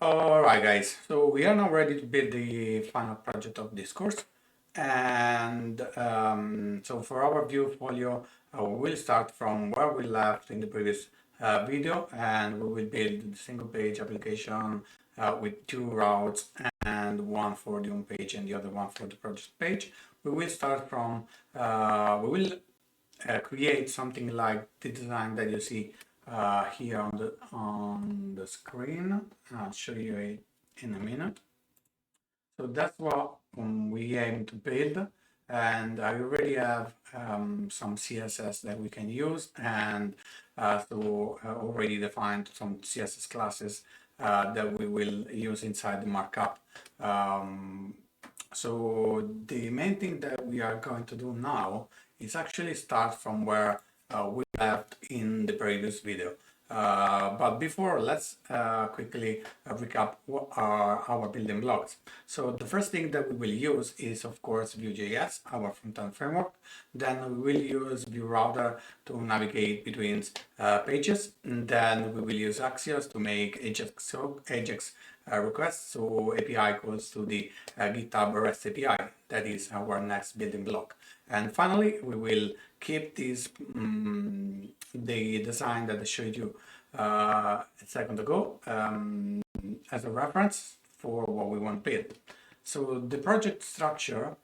Alright guys, so we are now ready to build the final project of this course, and so for our view folio we will start from where we left in the previous video, and we will build the single page application with two routes, and one for the home page and the other one for the project page. We will start from, we will create something like the design that you see here on the screen. I'll show you it in a minute. So that's what we aim to build, and I already have some CSS that we can use, and already defined some CSS classes that we will use inside the markup. So the main thing that we are going to do now is actually start from where we left in the previous video. But before, let's quickly recap what are our building blocks. So the first thing that we will use is, of course, Vue.js, our front-end framework. Then we will use Vue Router to navigate between pages. And then we will use Axios to make Ajax requests, so API calls to the GitHub REST API. That is our next building block. And finally, we will keep this the design that I showed you a second ago as a reference for what we want to build. So the project structure,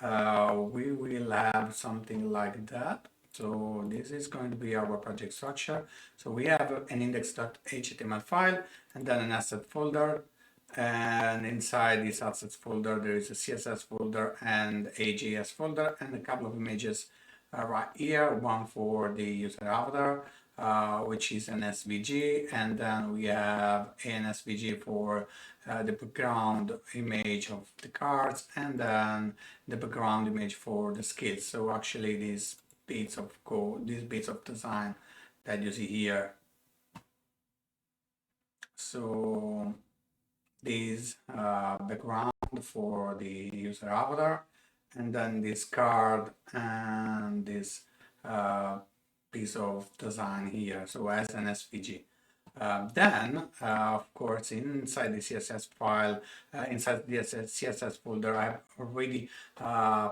we will have something like that. So this is going to be our project structure. So we have an index.html file and then an asset folder. And inside this assets folder, there is a CSS folder and a JS folder and a couple of images right here. One for the user avatar, which is an SVG, and then we have an SVG for the background image of the cards, and then the background image for the skills. So actually these bits of code, these bits of design that you see here. So this background for the user avatar, and then this card and this piece of design here, so as an SVG. Then, of course, inside the CSS file, inside the CSS folder, I've already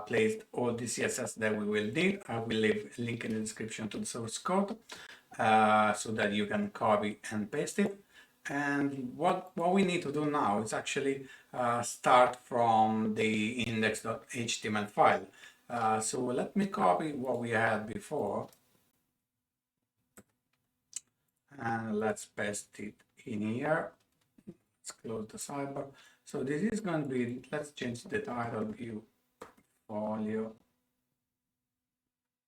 placed all the CSS that we will need. I will leave a link in the description to the source code so that you can copy and paste it. And what we need to do now is actually start from the index.html file. So let me copy what we had before, and let's paste it in here. Let's close the sidebar. So this is going to be, let's change the title, view folio.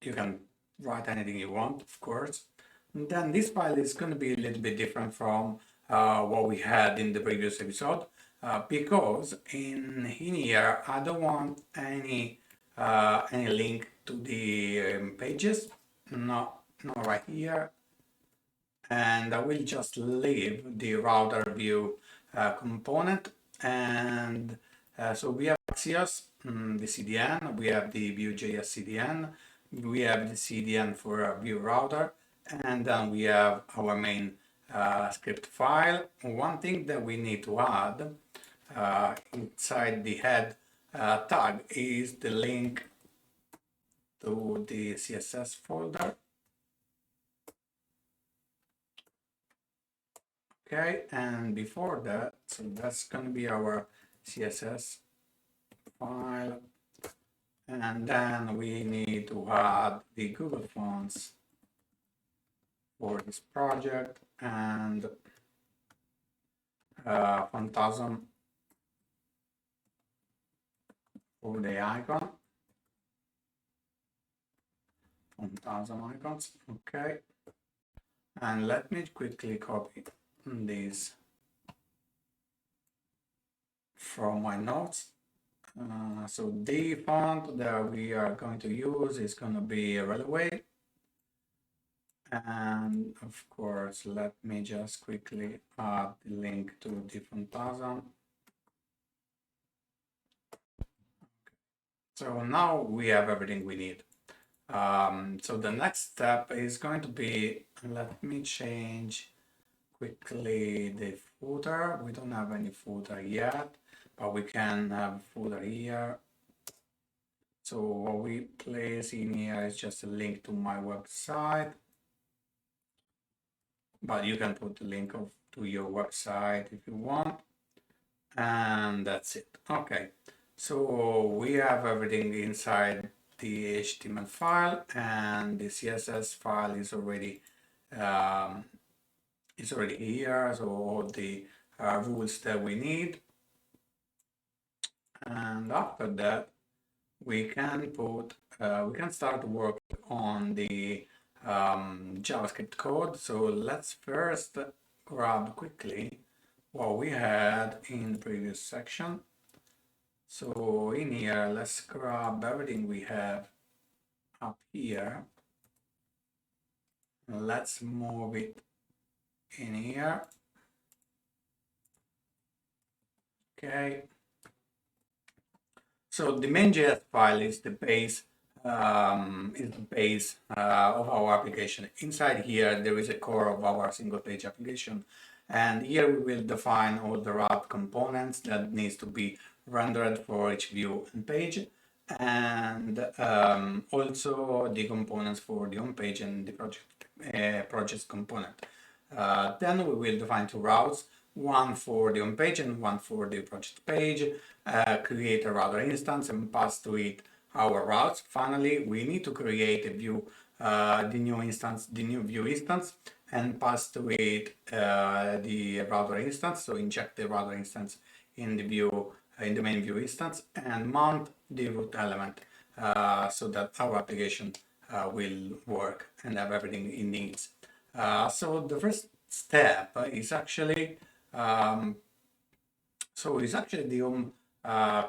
You can write anything you want, of course. And then this file is going to be a little bit different from what we had in the previous episode, because in here I don't want any link to the pages, not right here, and I will just leave the router view component. And so we have Axios, the CDN, we have the Vue.js CDN, we have the CDN for Vue router, and then we have our main script file. One thing that we need to add inside the head tag is the link to the CSS folder. Okay, and before that, so that's going to be our CSS file, and then we need to add the Google fonts for this project, and Phantasm for the icon, Phantasm icons. Okay, and let me quickly copy these from my notes. So the font that we are going to use is going to be Railway. And of course, let me just quickly add the link to the Phantasm. So now we have everything we need. So the next step is going to be, let me change quickly the footer. We don't have any footer yet, but we can have footer here. So what we place in here is just a link to my website, but you can put the link to your website if you want, and that's it. Okay, so we have everything inside the HTML file, and the CSS file is already here, so all the rules that we need. And after that, we can start work on the JavaScript code. So let's first grab quickly what we had in the previous section. So in here, let's grab everything we have up here. Let's move it in here. Okay. So the main.js file is the base of our application. Inside here, there is a core of our single page application. And here we will define all the route components that needs to be rendered for each view and page. And also the components for the home page and the project component. Then we will define two routes, one for the home page and one for the project page, create a router instance and pass to it our routes. Finally, we need to create a view, the new view instance, and pass to it the router instance. So inject the router instance in the view, in the main view instance, and mount the root element so that our application will work and have everything it needs. So the first step is actually the home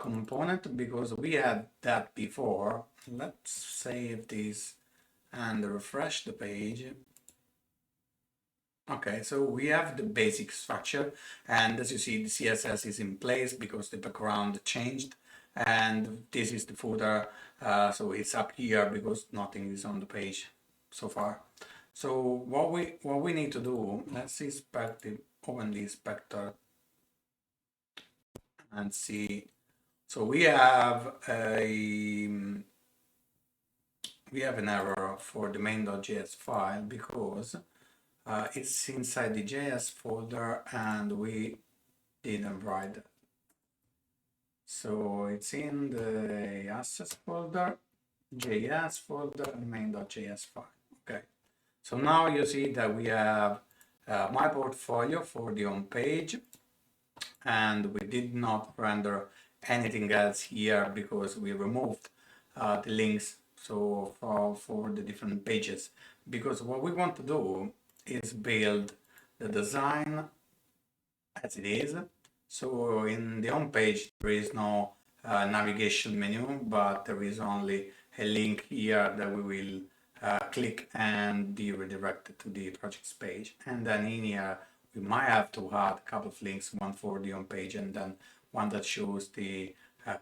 component, because we had that before. Let's save this and refresh the page. Okay, so we have the basic structure, and as you see, the CSS is in place because the background changed, and this is the footer, so it's up here because nothing is on the page so far. So what we need to do, let's open the inspector and see. So we have an error for the main.js file because it's inside the JS folder and we didn't write it. So it's in the assets folder, JS folder, and main.js file. Okay. So now you see that we have my portfolio for the home page, and we did not render anything else here because we removed the links for the different pages, because what we want to do is build the design as it is. So in the home page there is no navigation menu, but there is only a link here that we will click and be redirected to the projects page. And then in here we might have to add a couple of links, one for the home page and then one that shows the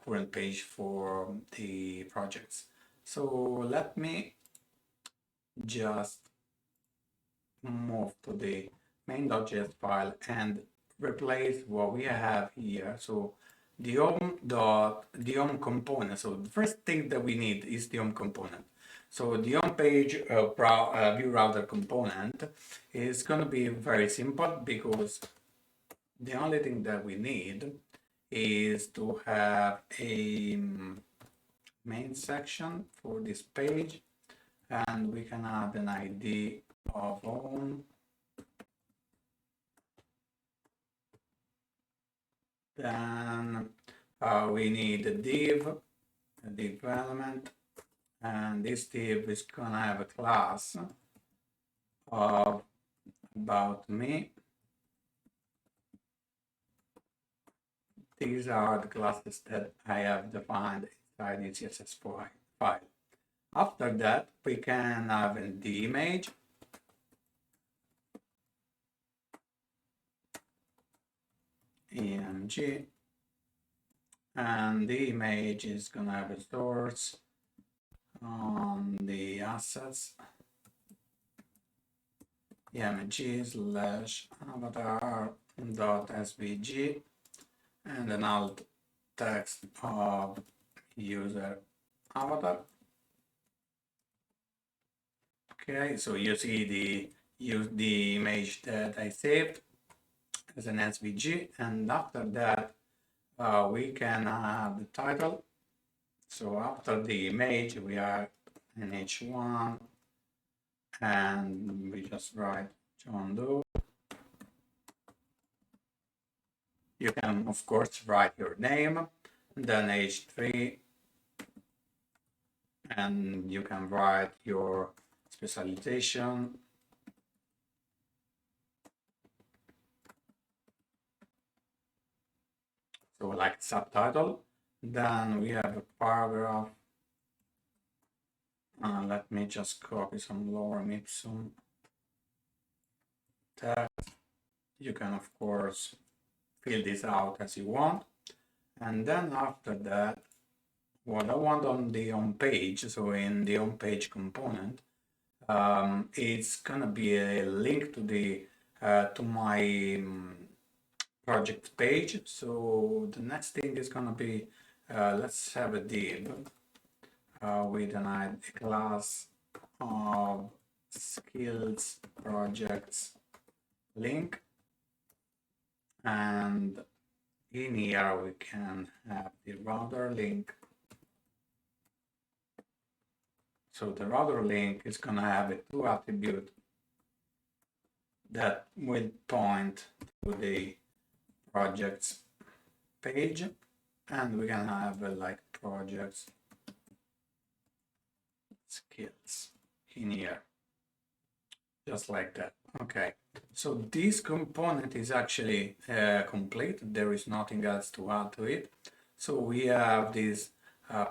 current page for the projects. So let me just move to the main.js file and replace what we have here. So the home component. So the first thing that we need is the home component. So the home page view router component is going to be very simple, because the only thing that we need is to have a main section for this page, and we can add an ID of home. Then we need a div element, and this div is gonna have a class of about me. These are the classes that I have defined inside the CSS file. After that, we can have the image. img, and the image is gonna have a source on the assets img/avatar .svg and an alt text of user avatar. Okay, so you see the image that I saved as an SVG, and after that we can have the title. So after the image we are in H1 and we just write John Doe. You can of course write your name, then H3, and you can write your specialization. So like subtitle, then we have a paragraph. Let me just copy some lorem ipsum text. You can of course fill this out as you want. And then after that, what I want on the home page, so in the home page component, it's gonna be a link to the to my project page. So the next thing is gonna be let's have a div with an ID class of skills projects link, and in here we can have the router link. So the router link is gonna have a two attribute that will point to the projects page, and we can have like projects skills in here, just like that. Okay, so this component is actually complete. There is nothing else to add to it. So we have these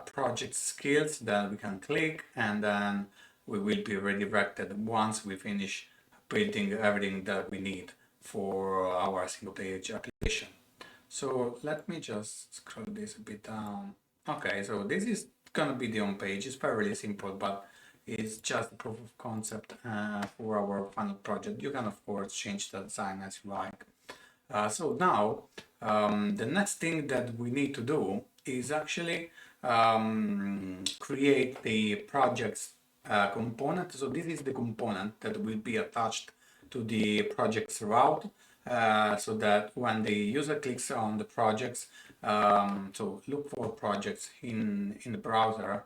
project skills that we can click, and then we will be redirected once we finish building everything that we need for our single page application. So let me just scroll this a bit down. Okay, so this is gonna be the home page. It's fairly simple, but it's just a proof of concept for our final project. You can of course change the design as you like. So now the next thing that we need to do is actually create the project's component. So this is the component that will be attached to the project's route, so that when the user clicks on the projects, so look for projects in the browser,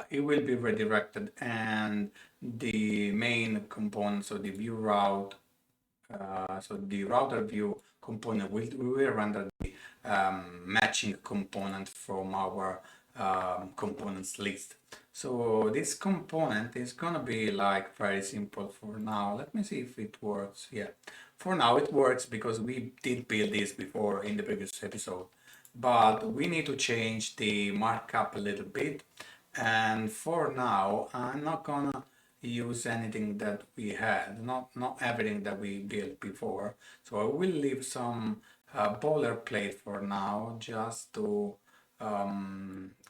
it will be redirected, and the main component, so the view route, so the router view component will render the matching component from our components list. So this component is gonna be like very simple for now. Let me see if it works. Yeah, for now it works because we did build this before in the previous episode, but we need to change the markup a little bit. And for now, I'm not gonna use anything that we had, not everything that we built before. So I will leave some boilerplate for now, just to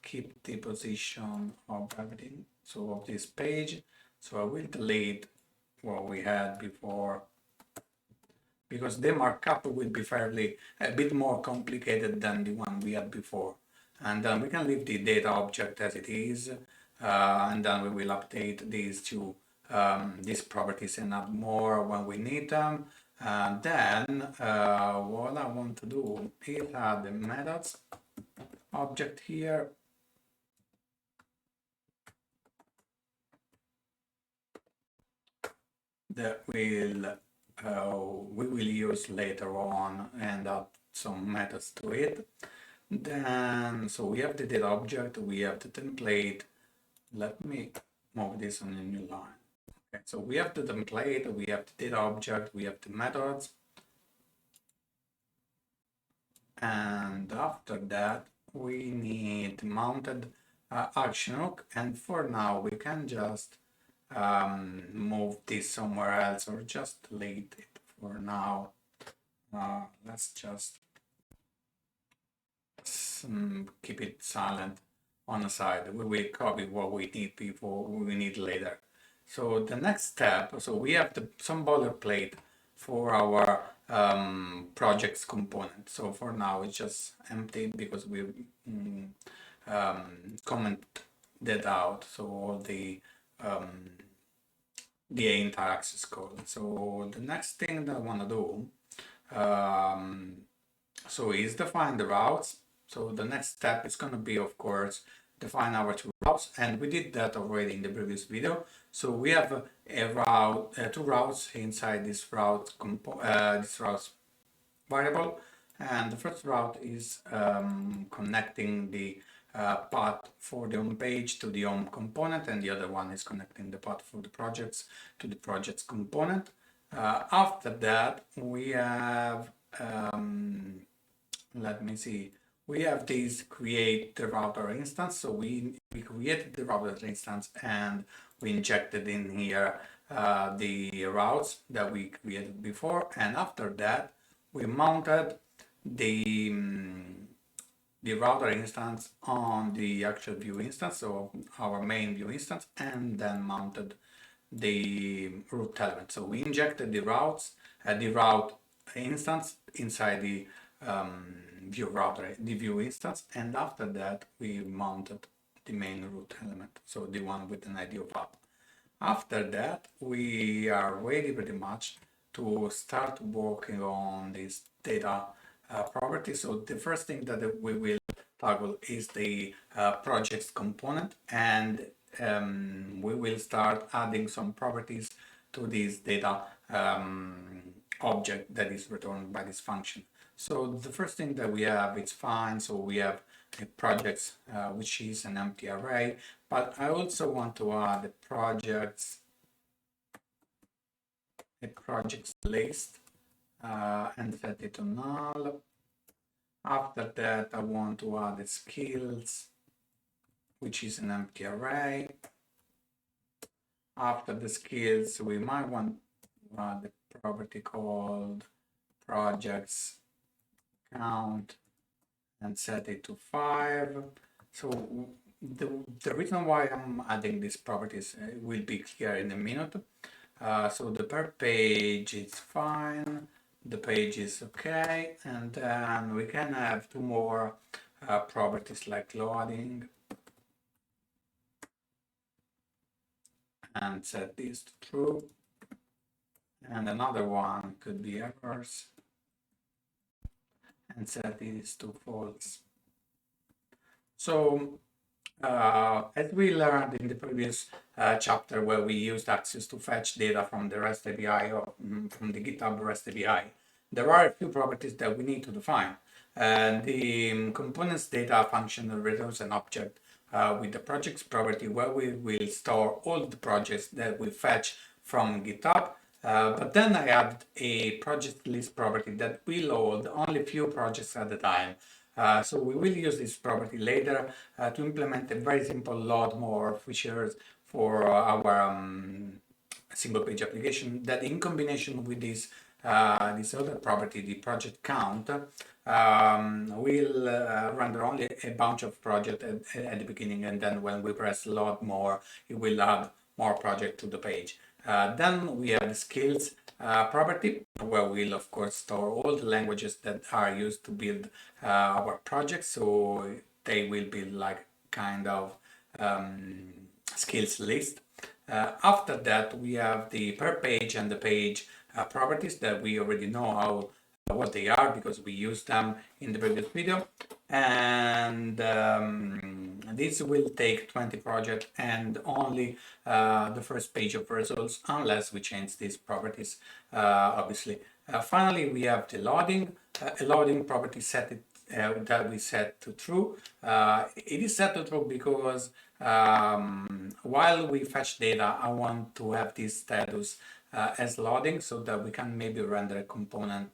keep the position of everything, so of this page. So I will delete what we had before, because the markup will be fairly a bit more complicated than the one we had before. And then we can leave the data object as it is, and then we will update these two these properties and add more when we need them. And then what I want to do is add the methods object here. That will we will use later on, and add some methods to it. Then, so we have the data object, we have the template. Let me move this on a new line. Okay, so we have the template, we have the data object, we have the methods. And after that, we need mounted action hook. And for now, we can just move this somewhere else, or just delete it for now. Let's just keep it silent on the side. We will copy what we need before, we need later. So the next step, so we have some boilerplate for our projects component. So for now it's just empty because we commented out so all the entire access code. So the next thing that I want to do so is define the routes. So the next step is going to be, of course, define our two routes, and we did that already in the previous video. So we have a route, two routes inside this route variable, and the first route is connecting the path for the home page to the home component, and the other one is connecting the path for the projects to the projects component. After that, we have let me see, we have this create the router instance. So we created the router instance and we injected in here the routes that we created before, and after that we mounted the router instance on the actual view instance, so our main view instance, and then mounted the root element. So we injected the routes, the route instance inside the view router, the view instance, and after that we mounted the main root element, so the one with an ID of app. After that, we are ready pretty much to start working on this data property. So the first thing that we will toggle is the projects component, and we will start adding some properties to this data object that is returned by this function. So the first thing that we have, it's fine. So we have a projects, which is an empty array, but I also want to add a projects list and set it to null. After that, I want to add the skills, which is an empty array. After the skills, we might want to add a property called projects count and set it to 5. So the reason why I'm adding these properties will be clear in a minute. So the per page is fine, the page is okay, and then we can have two more properties like loading and set this to true, and another one could be errors and set this to false. So as we learned in the previous chapter where we used access to fetch data from the REST API or from the GitHub REST API, there are a few properties that we need to define. And the components data function returns an object with the projects property where we will store all the projects that we fetch from GitHub. But then I added a project list property that will load only a few projects at a time. So we will use this property later to implement a very simple load more features for our single page application that in combination with this other property, the project count, will render only a bunch of projects at the beginning, and then when we press load more, it will add more project to the page. Then we have the skills property, where we'll of course store all the languages that are used to build our projects. So they will be like kind of skills list. After that, we have the per page and the page properties that we already know how what they are because we used them in the previous video, and this will take 20 projects and only the first page of results unless we change these properties, obviously. Finally, we have the loading, a loading property set it that we set to true. It is set to true because while we fetch data, I want to have this status as loading so that we can maybe render a component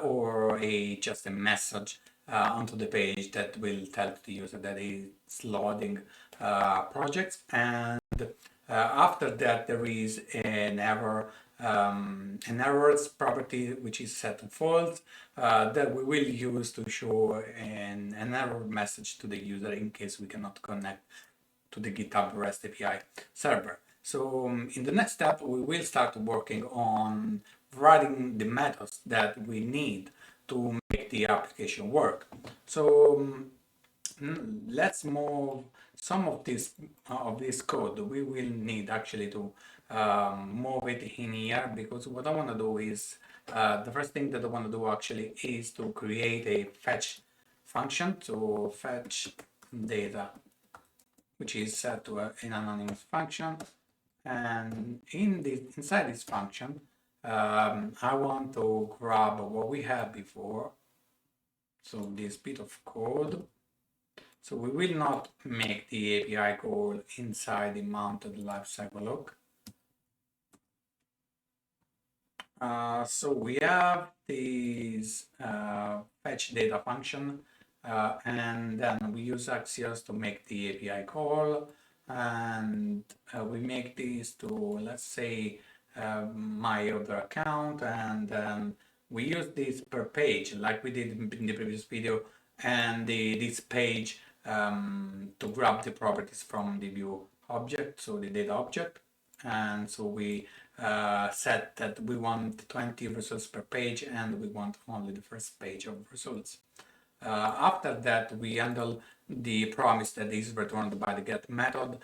or just a message onto the page that will tell the user that it's loading projects. And after that, there is an errors property which is set to false that we will use to show an error message to the user in case we cannot connect to the GitHub REST API server. So in the next step, we will start working on writing the methods that we need to make the application work. So let's move some of this code. We will need actually to move it in here, because what I want to do is the first thing that I want to do actually is to create a fetch function to fetch data, which is set to an anonymous function. And inside this function, I want to grab what we had before, so this bit of code. So we will not make the API call inside the mounted lifecycle look. So we have this fetch data function, and then we use Axios to make the API call, and we make this to, let's say, my other account, and then we use this per page like we did in the previous video, and this page to grab the properties from the view object, so the data object. And so we set that we want 20 results per page, and we want only the first page of results. After that, we handle the promise that is returned by the get method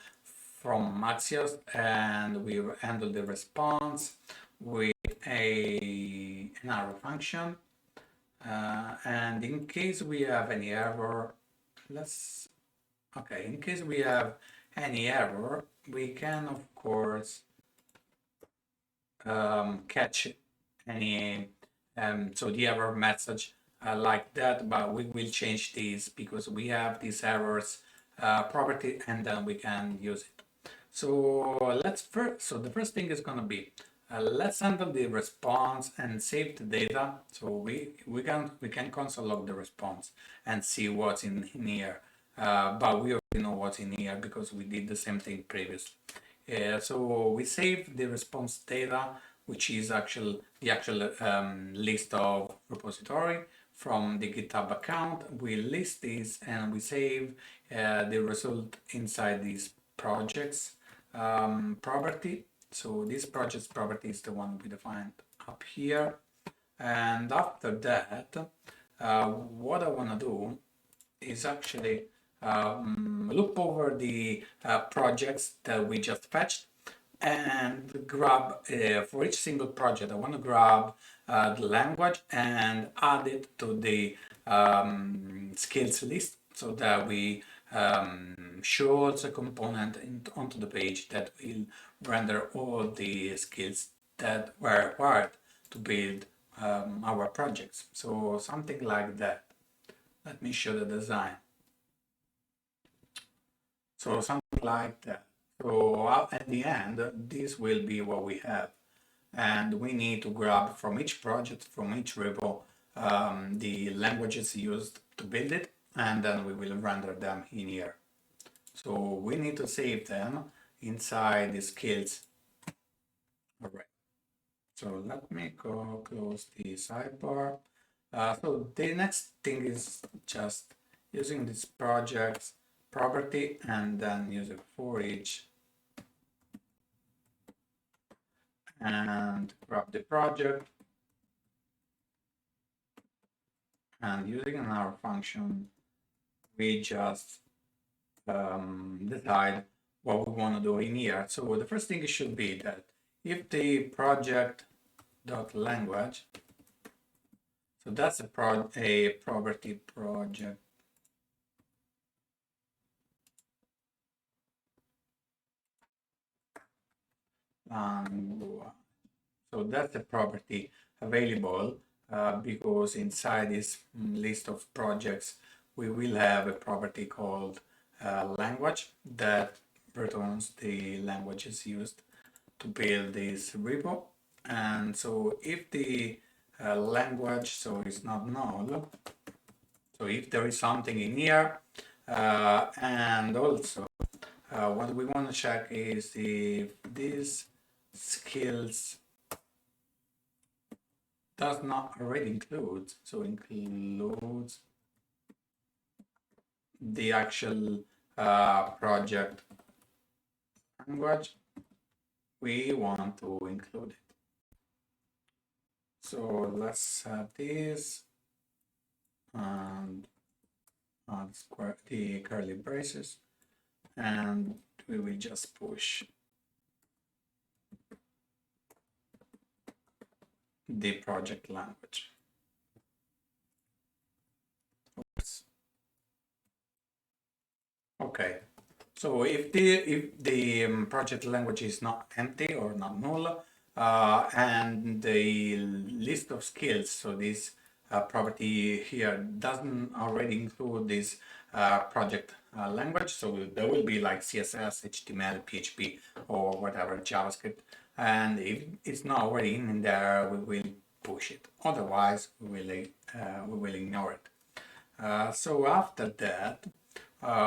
from Axios, and we handle the response with an arrow function. And in case we have any error, in case we have any error, we can of course catch any so the error message like that, but we will change these because we have these errors property, and then we can use it. So the first thing is gonna be let's handle the response and save the data. So we can console log the response and see what's in here, but we already know what's in here because we did the same thing previously. So we save the response data, which is the actual list of repository from the GitHub account. We list this and we save the result inside these projects property. So this project's property is the one we defined up here. And after that, what I want to do is actually loop over the projects that we just fetched and grab for each single project. I want to grab the language and add it to the skills list, so that we show the component onto the page that will render all the skills that were required to build our projects. So something like that. Let me show the design. So something like that. So at the end, this will be what we have. And we need to grab from each project, from each repo, the languages used to build it, and then we will render them in here. So we need to save them inside the skills. All right. So let me go close the sidebar. So the next thing is just using this project property and then use it for each and grab the project, and using our function we just decide what we want to do in here. So the first thing should be that if the project.language, so that's a property project so that's a property available because inside this list of projects we will have a property called language that returns the languages used to build this repo. And so if the language is not null, so if there is something in here, and also what we want to check is if this skills does not already include, so includes the actual project language, we want to include it. So let's set this and add the curly braces, and we will just push the project language. Oops. Okay. So if the project language is not empty or not null, and the list of skills, so this property here doesn't already include this project language, so there will be like CSS, HTML, PHP, or whatever, JavaScript. And if it's not already in there, we will push it. Otherwise, we will ignore it. So after that,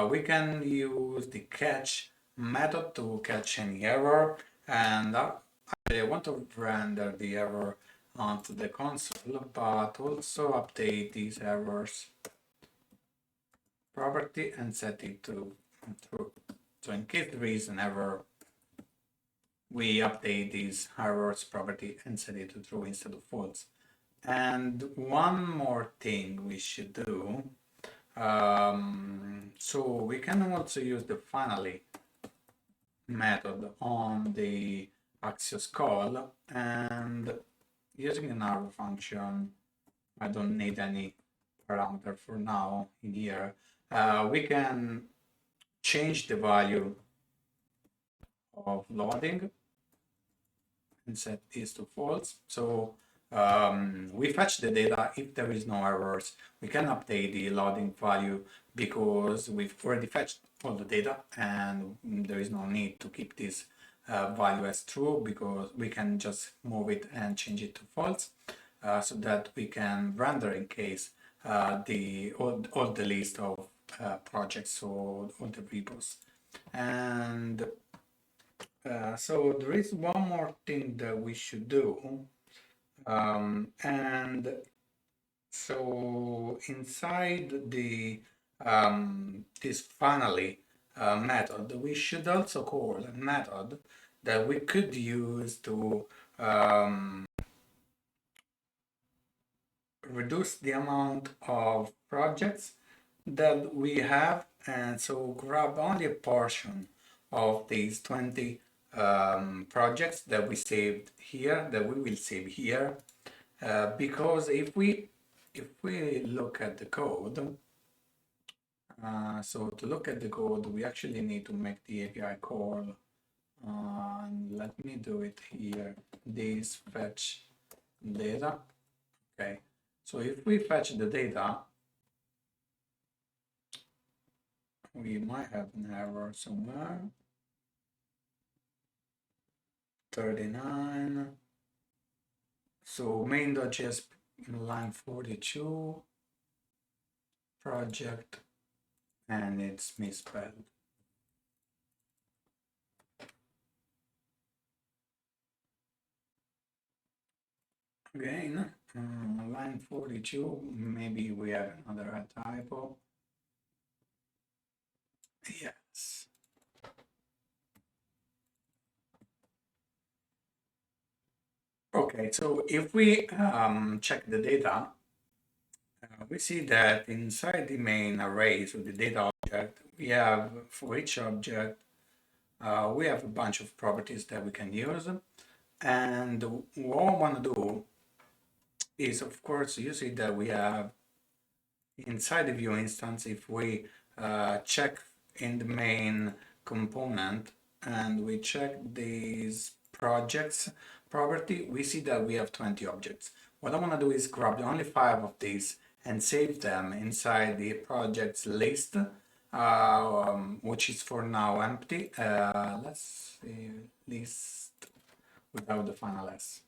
we can use the catch method to catch any error, and I want to render the error onto the console, but also update these errors property and set it to true. So in case there is an error, we update these errors property and set it to true instead of false. And one more thing we should do. So we can also use the finally method on the Axios call, and using an arrow function, I don't need any parameter for now in here. We can change the value of loading and set this to false. So we fetch the data. If there is no errors, we can update the loading value because we've already fetched all the data, and there is no need to keep this value as true, because we can just move it and change it to false, so that we can render in case all the list of projects or all the repos. And so there is one more thing that we should do. And so inside the this finally method, we should also call a method that we could use to reduce the amount of projects that we have, and so grab only a portion of these 20 projects that we saved here, that we will save here, because if we look at the code, so to look at the code, we actually need to make the API call. Let me do it here. This fetch data. Okay, so if we fetch the data, we might have an error somewhere. 39. So main.js line 42 project, and it's misspelled. Again, line 42, maybe we have another typo. Yes. Okay, so if we check the data, we see that inside the main array, so the data object, we have for each object, we have a bunch of properties that we can use. And what I want to do is, of course, you see that we have inside the view instance, if we check in the main component and we check these projects property, we see that we have 20 objects. What I want to do is grab only 5 of these and save them inside the projects list, which is for now empty. Let's see, list without the final S.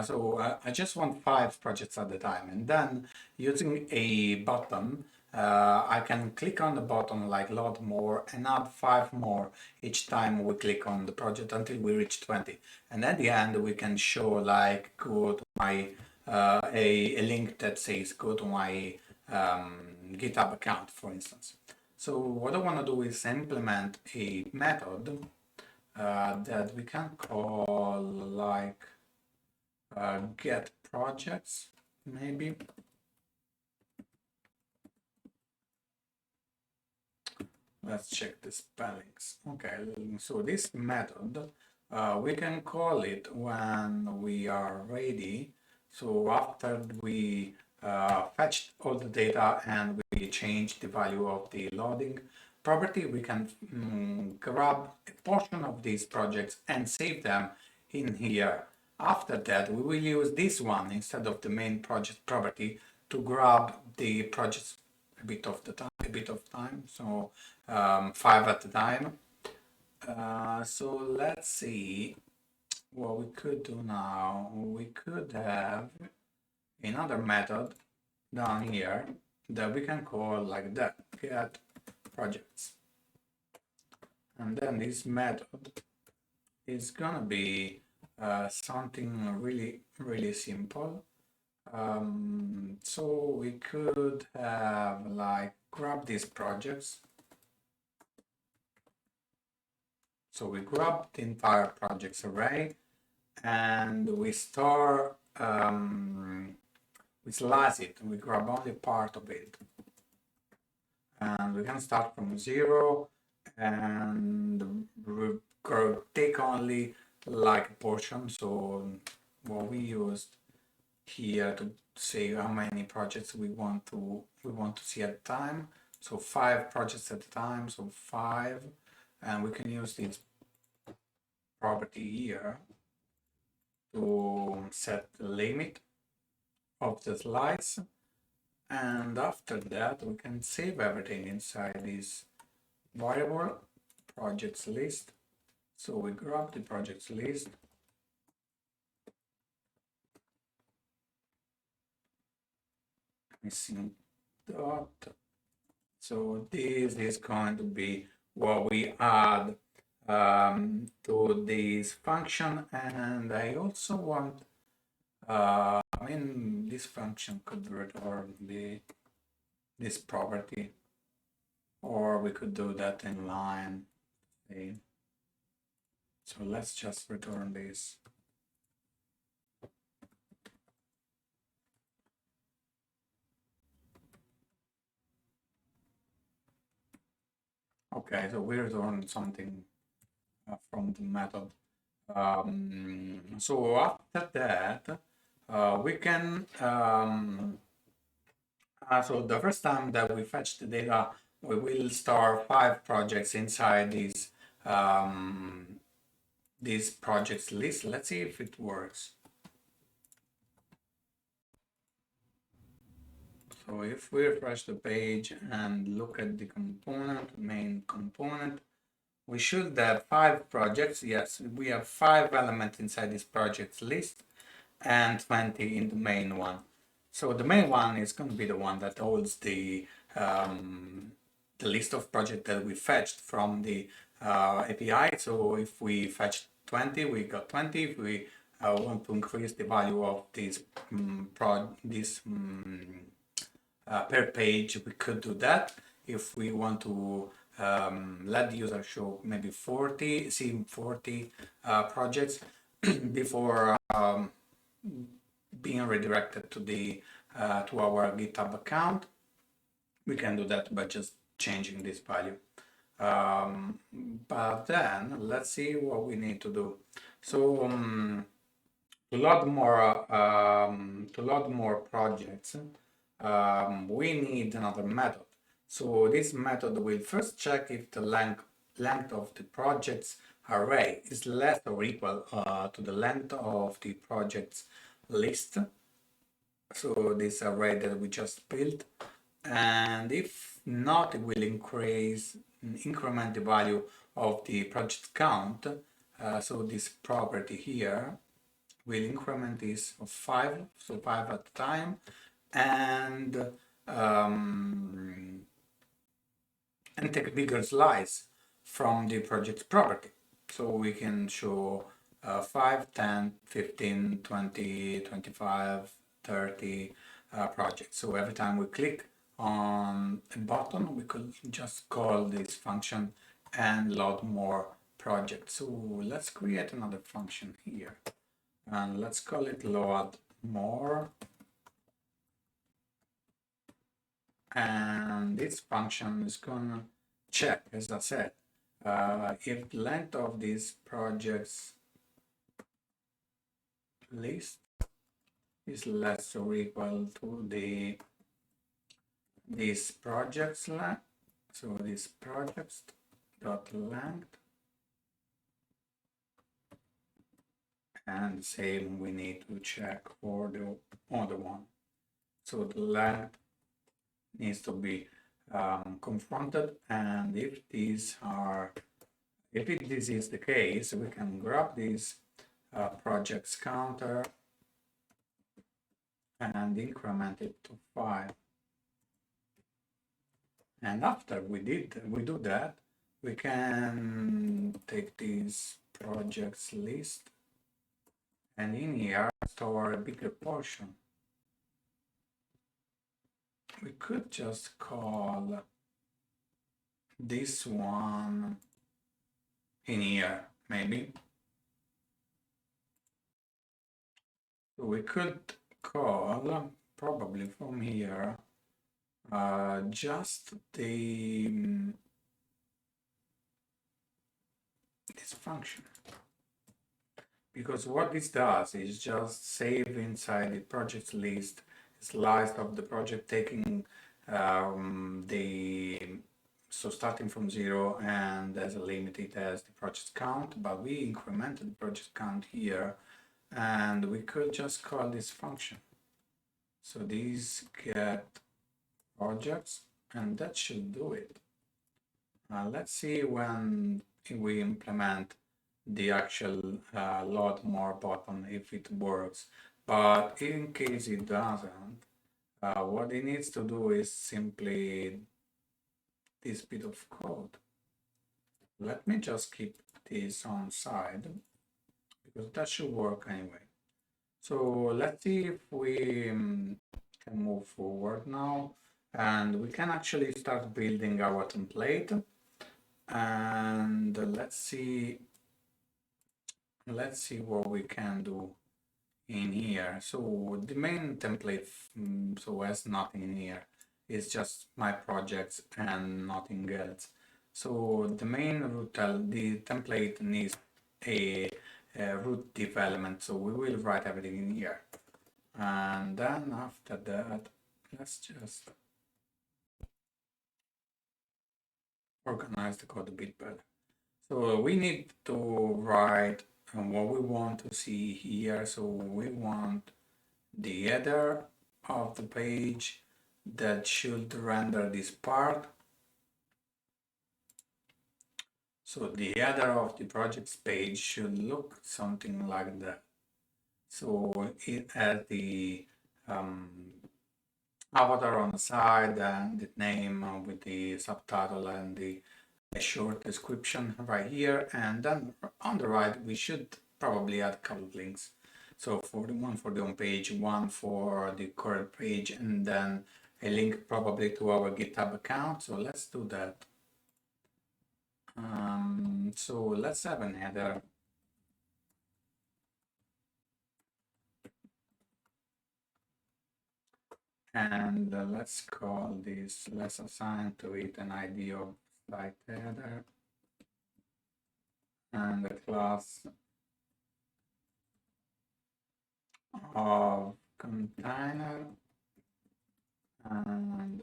So I just want 5 projects at a time, and then using a button, I can click on the button like load more and add 5 more each time we click on the project until we reach 20. And at the end, we can show like go to my a link that says go to my GitHub account, for instance. So what I want to do is implement a method that we can call like get projects, maybe. Let's check the spellings. Okay, so this method, we can call it when we are ready. So after we fetched all the data and we change the value of the loading property, we can grab a portion of these projects and save them in here. After that, we will use this one instead of the main project property to grab the projects a bit of time, so 5 at a time. So let's see what we could do now. We could have another method down here that we can call like that, get projects. And then this method is gonna be something really simple. So we could have like grab these projects. So we grab the entire projects array and we store, we slice it, we grab only part of it. And we can start from 0 and take only like a portion. So what we used here to say how many projects we want to see at a time. So 5 projects at a time, so 5, and we can use this property here to set the limit of the slice, and after that we can save everything inside this variable projects list. So we grab the projects list, missing dot. So this is going to be what we add to this function, and I also want I mean this function could return this property, or we could do that in line. Okay. So let's just return this. Okay, so we return something from the method. So after that, we can, so the first time that we fetch the data, we will store 5 projects inside this projects list. Let's see if it works. So if we refresh the page and look at the component, main component, we should have 5 projects. Yes, we have 5 elements inside this projects list and 20 in the main one. So the main one is going to be the one that holds the list of projects that we fetched from the API. So if we fetched 20, we got 20. If we want to increase the value of this per page, we could do that. If we want to let the user show maybe 40 projects before being redirected to the to our GitHub account, we can do that by just changing this value. But then let's see what we need to do. So to load more projects, we need another method. So this method will first check if the length of the project's array is less or equal to the length of the project's list. So this array that we just built, and if not, it will increment the value of the project count. So this property here will increment this of 5, so 5 at a time, and take a bigger slice from the project property. So we can show 5, 10, 15, 20, 25, 30 projects. So every time we click on a button, we could just call this function and load more projects. So let's create another function here, and let's call it load more, and this function is gonna check, as I said, if the length of this projects list is less or equal to this project's length. So this projects dot length, and same we need to check for the other one. So the length needs to be confronted, and if this is the case, we can grab this projects counter and increment it to 5. And after we do that, we can take this projects list and in here store a bigger portion. We could just call this one in here, maybe. So we could call probably from here just this function, because what this does is just save inside the project list slice of the project, taking so starting from 0 and as a limit it has the project count, but we incremented the project count here, and we could just call this function. So these get projects, and that should do it. Let's see when we implement the actual load more button if it works, but in case it doesn't, what it needs to do is simply this bit of code. Let me just keep this on side because that should work anyway. So let's see if we can move forward now, and we can actually start building our template. And let's see what we can do in here. So the main template so has nothing in here. It's just my projects and nothing else. So the main root the template needs a root div element, so we will write everything in here, and then after that let's just organize the code a bit better. So we need to write what we want to see here. So we want the header of the page that should render this part. So the header of the projects page should look something like that. So it has the avatar on the side and the name with the subtitle and the short description right here, and then on the right we should probably add a couple of links. So for the one for the home page, one for the current page, and then a link probably to our GitHub account. So let's do that. So let's have an header. And let's call this, let's assign to it an ID of site header and the class of container and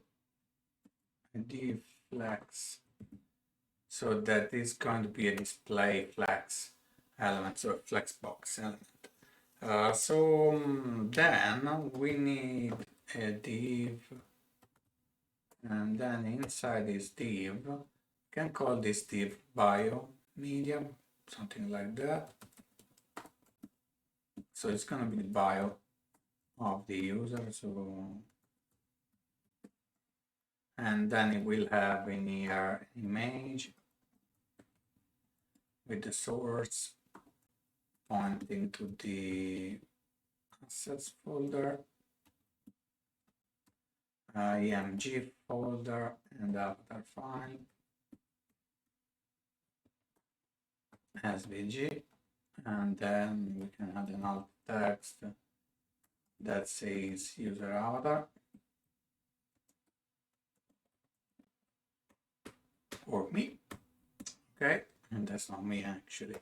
ID flex. So that is going to be a display flex element, so a flex box element. Then we need a div, and then inside this div, we can call this div bio medium, something like that. So it's going to be the bio of the user. So, and then it will have in here image with the source pointing to the assets folder, img folder, and avatar file, svg, and then we can add an alt text that says user avatar or me. Okay, and that's not me actually.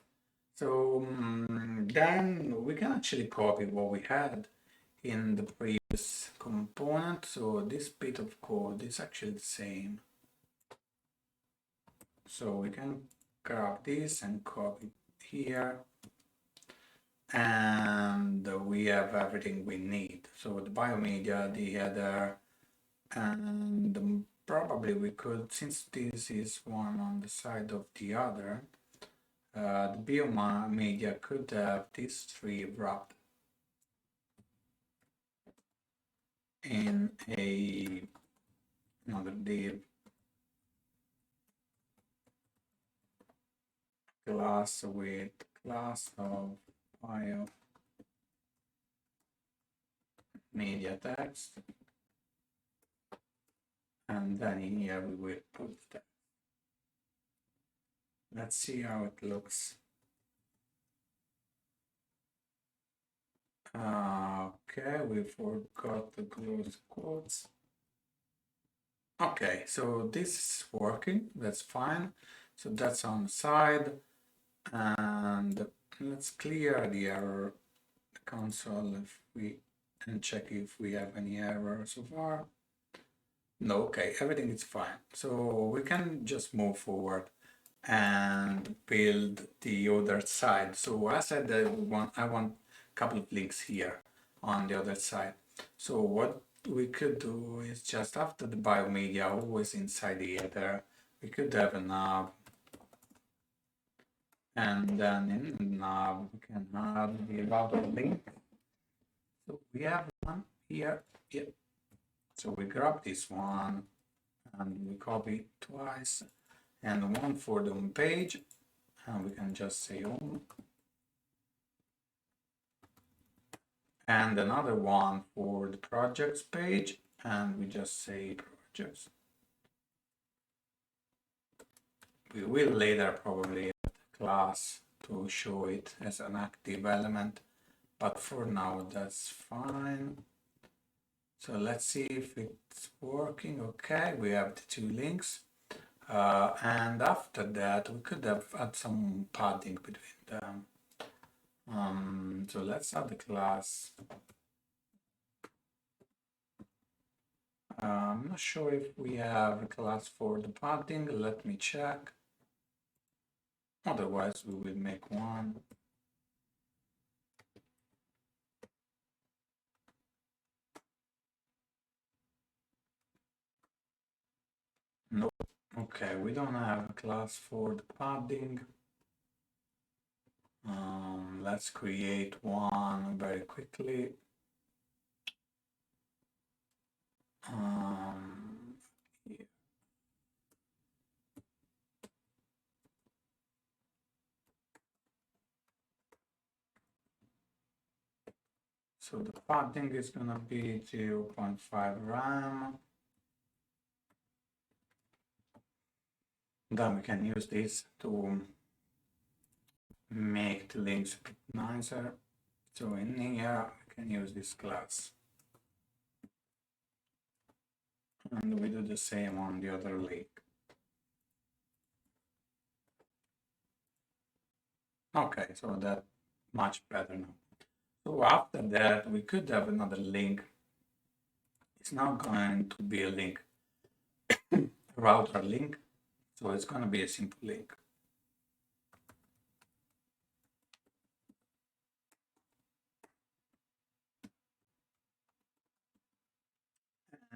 So then we can actually copy what we had in the previous component. So this bit of code is actually the same. So we can grab this and copy it here. And we have everything we need. So the biomedia, the header, and probably we could, since this is one on the side of the other, the biomedia could have these three wrapped in another div class with class of bio media text, and then in here we will put that. Let's see how it looks. Okay, we forgot to close quotes. Okay, so this is working, that's fine. So that's on the side, and let's clear the error console if we and check if we have any error so far. No, okay, everything is fine. So we can just move forward and build the other side. So I said that I want a couple of links here on the other side. So what we could do is just after the biomedia, always inside the header, we could have a nav, and then in the nav we can have the about link. So we have one here. Yeah. So we grab this one and we copy it twice, and one for the home page, and we can just say home, and another one for the projects page, and we just say projects. We will later probably add a class to show it as an active element, but for now that's fine. So let's see if it's working. Okay, we have the two links. And after that, we could have had some padding between them. So let's add the class. I'm not sure if we have a class for the padding. Let me check. Otherwise, we will make one. No. Okay, we don't have a class for the padding. Let's create one very quickly. Yeah. So the padding is gonna be 0.5 RAM. Then we can use this to make the links a bit nicer. So in here we can use this class. And we do the same on the other link. Okay, so that's much better now. So after that, we could have another link. It's not going to be a link, router link. So it's going to be a simple link.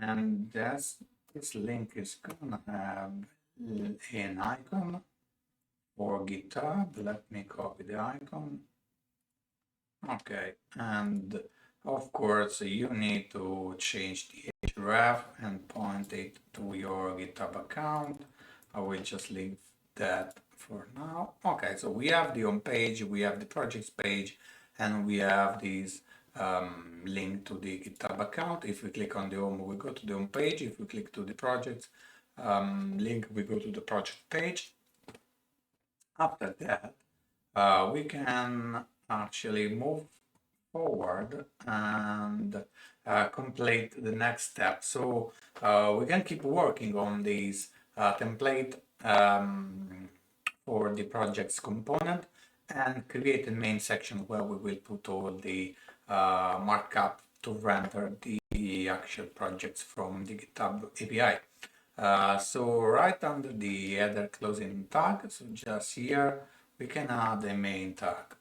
And this link is going to have an icon for GitHub. Let me copy the icon. Okay, and of course you need to change the href and point it to your GitHub account. I will just leave that for now. Okay, so we have the home page, we have the projects page, and we have this link to the GitHub account. If we click on the home, we go to the home page. If we click to the projects link, we go to the project page. After that, we can actually move forward and complete the next step. So we can keep working on this template for the project's component and create a main section where we will put all the markup to render the actual projects from the GitHub API. So right under the header closing tag, so just here, we can add a main tag.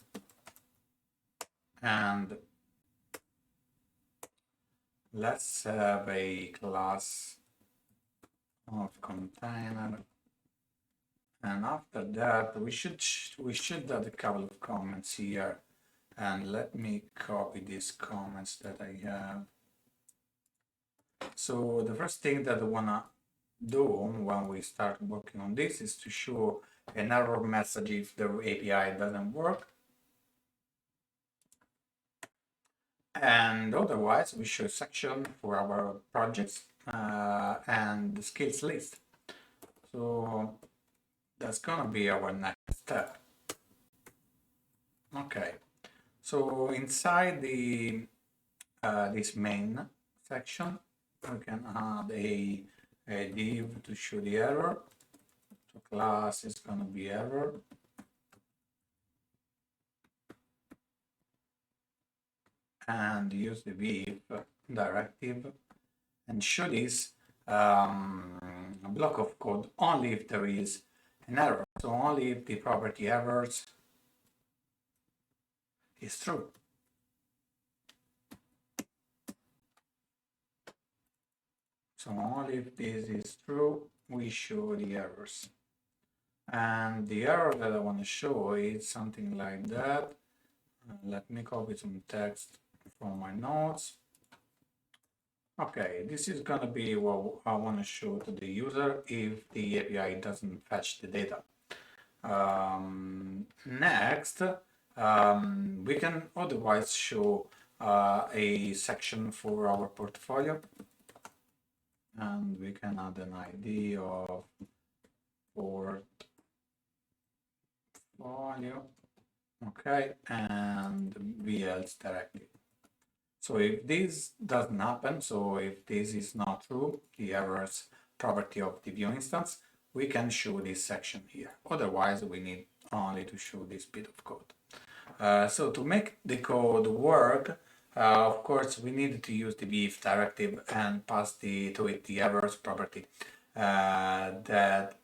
And let's have a class of container. And after that, we should add a couple of comments here. And let me copy these comments that I have. So the first thing that I wanna do when we start working on this is to show an error message if the API doesn't work. And otherwise, we show a section for our projects and the skills list. So that's gonna be our next step. Okay, so inside the this main section, we can add a div to show the error. So class is gonna be error. And use the div directive and show this block of code only if there is an error. So only if the property errors is true. So only if this is true, we show the errors. And the error that I want to show is something like that. Let me copy some text from my notes. Okay, this is gonna be what I want to show to the user if the API doesn't fetch the data. Next, we can otherwise show a section for our portfolio, and we can add an ID of portfolio, okay, and VLs directive. So if this doesn't happen, so if this is not true, the errors property of the view instance, we can show this section here. Otherwise, we need only to show this bit of code. So to make the code work, of course, we need to use the if directive and pass to it the errors property that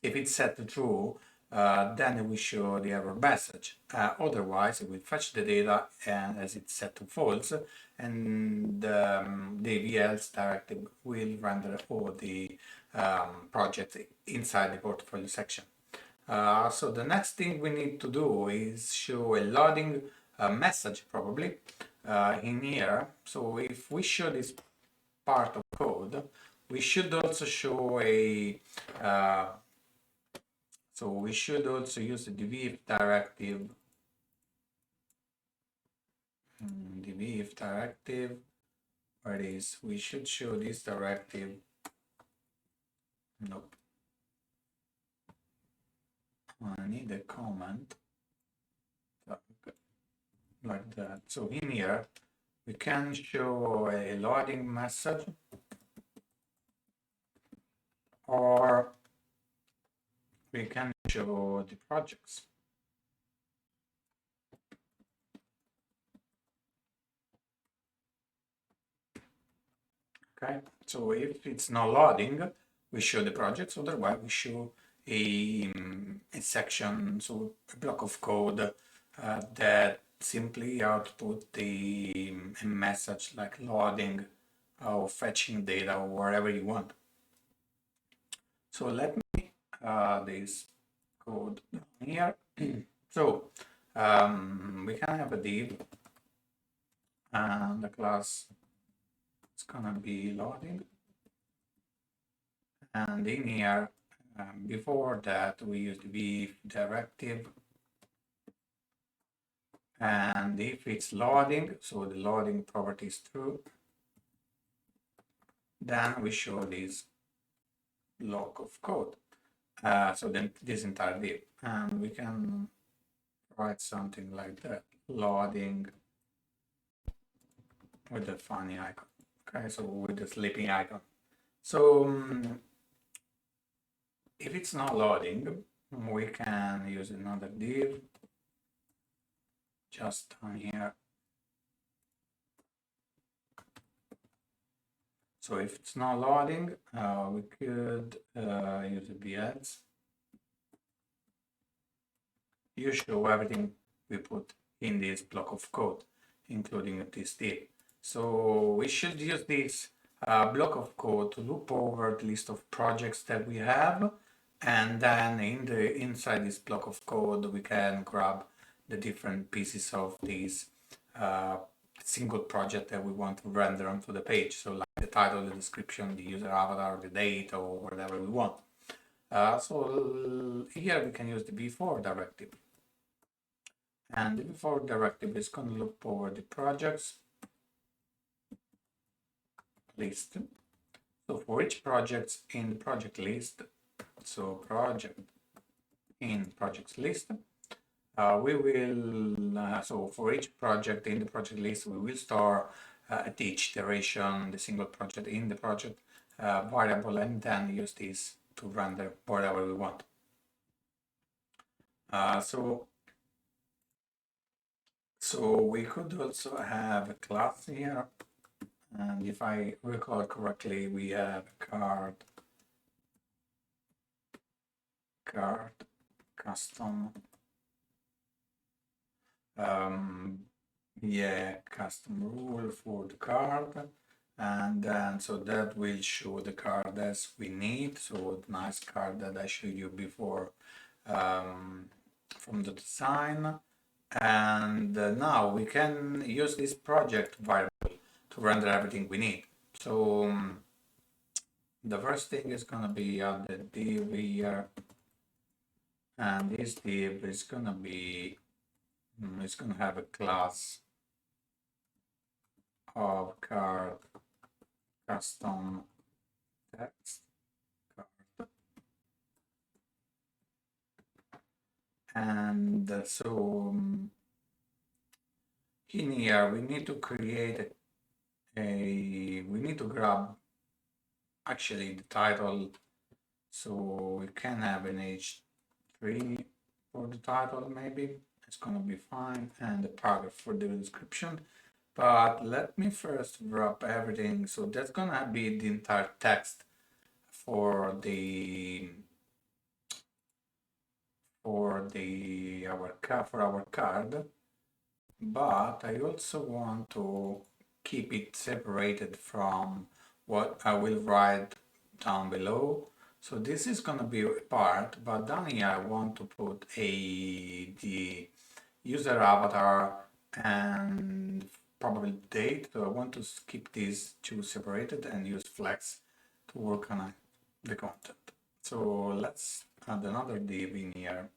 if it's set to true, then we show the error message. Otherwise, it will fetch the data and as it's set to false, and the VLs directive will render all the projects inside the portfolio section. So the next thing we need to do is show a loading message probably in here. So if we show this part of code, we should also show a so we should also use the div directive. Div directive, where it is, we should show this directive. Nope. I need a comment like that. So in here, we can show a loading message or we can show the projects. Okay, so if it's not loading, we show the projects, otherwise we show a section, so a block of code that simply output the message like loading or fetching data or wherever you want. So let me this code down here. So we can have a div and the class is gonna be loading, and in here before that we use the directive, and if it's loading, so the loading property is true, then we show this block of code. So then this entire div, and we can write something like that, loading with the funny icon. Okay, so with the sleeping icon. So if it's not loading, we can use another div just on here. So if it's not loading, we could use a bs. You show everything we put in this block of code, including this div. So we should use this block of code to loop over the list of projects that we have, and then inside this block of code we can grab the different pieces of this single project that we want to render onto the page. So like the title, the description, the user avatar, the date, or whatever we want. So here we can use the before directive. And the before directive is going to loop over the projects list. So for each project in the project list, so project in projects list, we will, so for each project in the project list, we will store at each iteration the single project in the project variable, and then use this to render whatever we want. So we could also have a class here, and if I recall correctly, we have card custom custom rule for the card, and then so that will show the card as we need. So nice card that I showed you before from the design. And now we can use this project variable to render everything we need. So the first thing is going to be the div here, and this div is going to be it's going to have a class of card custom text card, and so in here we need to create we need to grab actually the title, so we can have an h3 for the title, maybe it's gonna be fine, and the paragraph for the description. But let me first wrap everything. So that's gonna be the entire text for our card, but I also want to keep it separated from what I will write down below. So this is gonna be a part, but down here I want to put the user avatar and probably date. So I want to keep these two separated and use flex to work on the content. So let's add another div in here.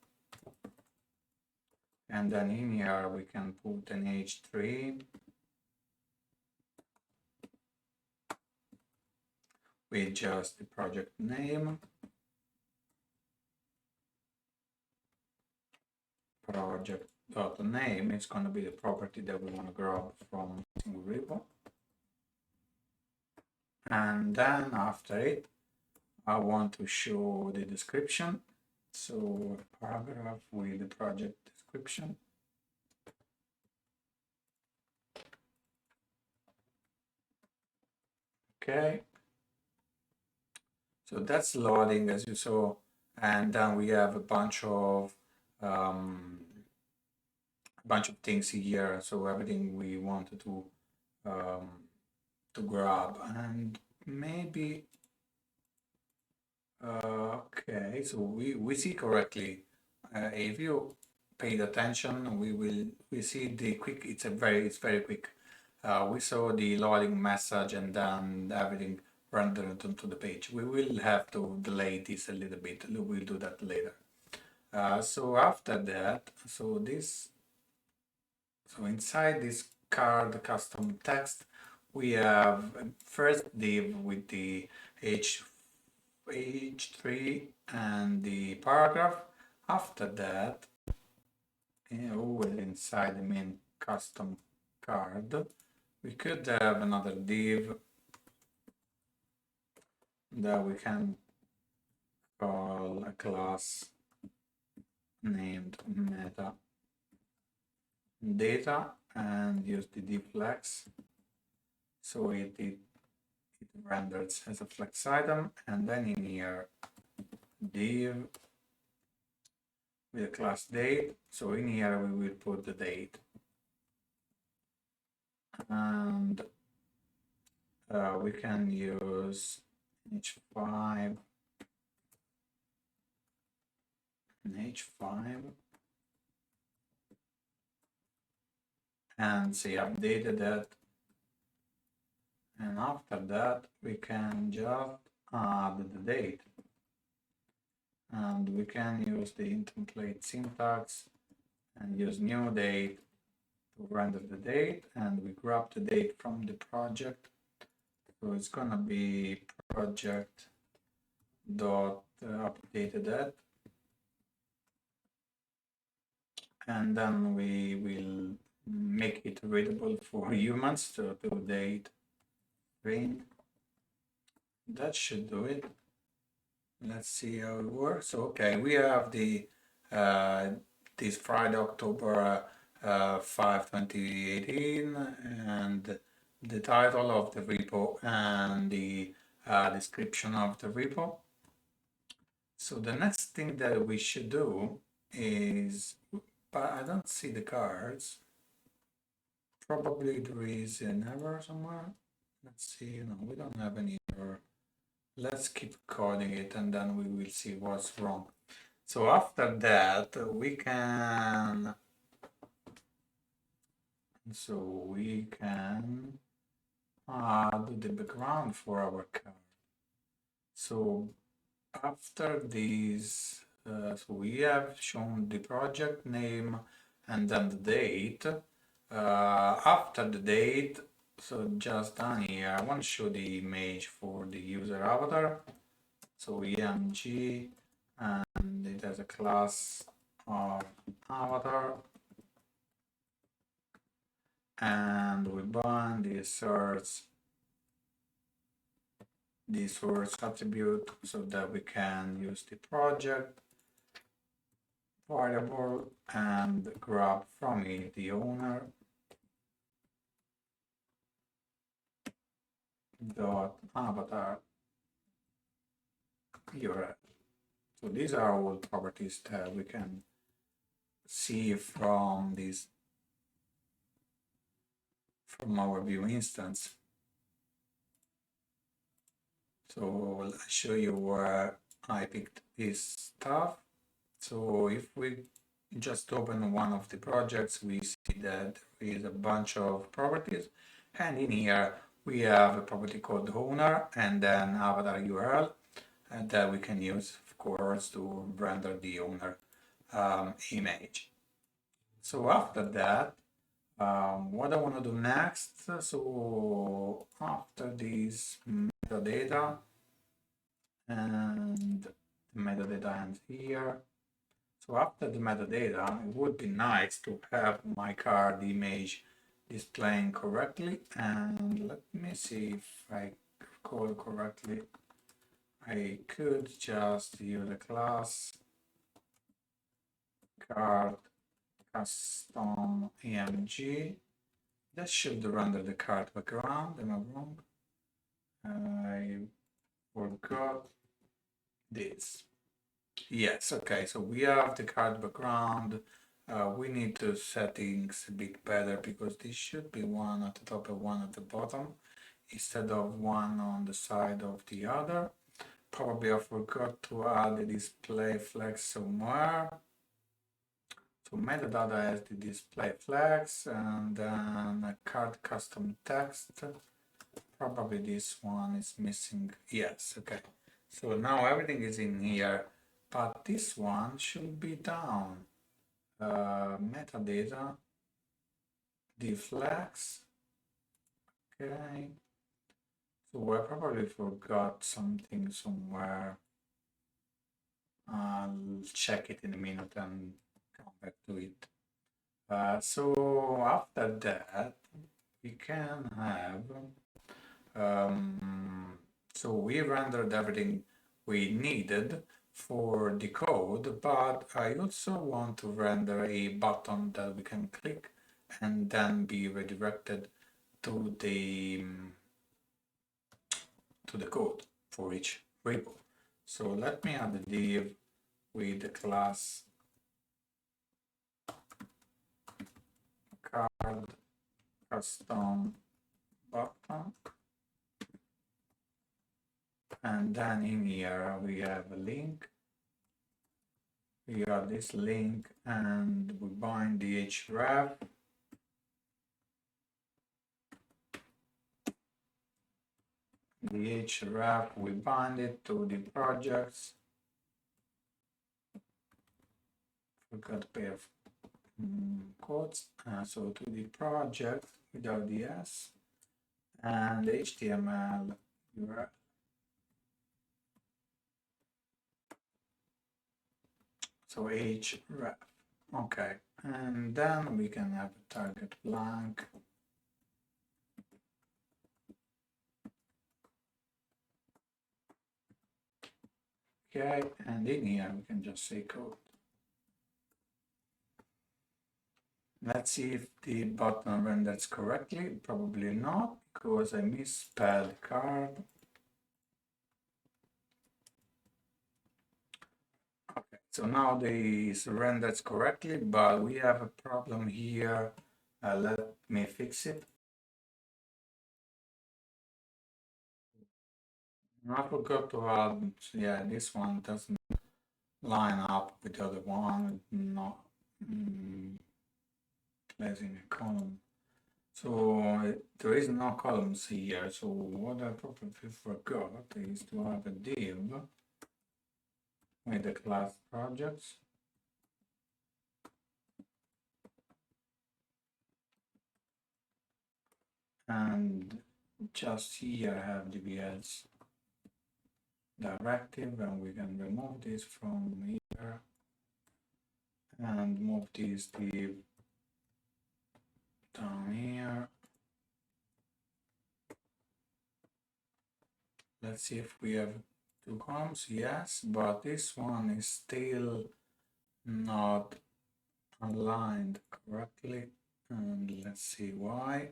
And then in here we can put an h3 with just the project name, project.name is going to be the property that we want to grab from single repo. And then after it, I want to show the description. So a paragraph with the project description. Okay. So that's loading, as you saw, and then we have a bunch of things here. So everything we wanted to grab, and maybe okay. So we see correctly. If you paid attention, we see the quick. It's very quick. We saw the loading message and then everything rendered onto the page. We will have to delay this a little bit. We'll do that later. So after that, so inside this card custom text, we have first div with the h3 and the paragraph. After that, inside the main custom card, we could have another div that we can call a class named meta data and use the div flex. So it renders as a flex item, and then in here div with a class date. So in here we will put the date, and we can use h5 and h5 and say updated that, and after that we can just add the date, and we can use the template syntax and use new date to render the date, and we grab the date from the project. So it's gonna be project dot updated that, and then we will make it readable for humans to date string. That should do it. Let's see how it works. Okay, we have the this Friday, October 5, 2018, and the title of the repo and the description of the repo. So the next thing that we should do is, but I don't see the cards. Probably there is an error somewhere. Let's see, no, we don't have any error. Let's keep coding it and then we will see what's wrong. So after that, we can add the background for our card. So after these, so we have shown the project name and then the date. After the date, so just down here, I want to show the image for the user avatar. So emg, and it has a class of avatar, and we bind the source attribute so that we can use the project variable and grab from it the owner dot avatar URL. So these are all properties that we can see from our view instance. So I'll show you where I picked this stuff. So if we just open one of the projects, we see that there is a bunch of properties, and in here we have a property called owner and then avatar URL, and that we can use, of course, to render the owner image. So after that, what I want to do next, so after this metadata, and the metadata ends here. So after the metadata, it would be nice to have my card image displaying correctly, and let me see if I recall correctly. I could just use a class card custom emg that should render the card background. Am I wrong? I forgot this. Yes, okay, so we have the card background. We need to set things a bit better because this should be one at the top and one at the bottom instead of one on the side of the other. Probably I forgot to add the display flags somewhere. So metadata has the display flags and then a card custom text. Probably this one is missing. Yes, okay. So now everything is in here, but this one should be down. Metadata, the flags. Okay. So I probably forgot something somewhere. I'll check it in a minute and come back to it. So after that, we can have, so we rendered everything we needed for the code, but I also want to render a button that we can click and then be redirected to the code for each repo. So let me add a div with the class card custom button, and then in here we have a link. We got this link and we bind the href. The href, we bind it to the projects. Forgot a pair of quotes. So to the project without the s, and the HTML URL. So href. Okay, and then we can have a target blank. Okay, and in here we can just say code. Let's see if the button renders correctly. Probably not, because I misspelled card. Okay, so now this renders correctly, but we have a problem here. Let me fix it. I forgot to add, yeah, this one doesn't line up with the other one, not placing a column. So there is no columns here. So what I probably forgot is to have a div with the class projects. And just here I have dbs directive, and we can remove this from here and move this div down here. Let's see if we have two columns. Yes, but this one is still not aligned correctly, and let's see why.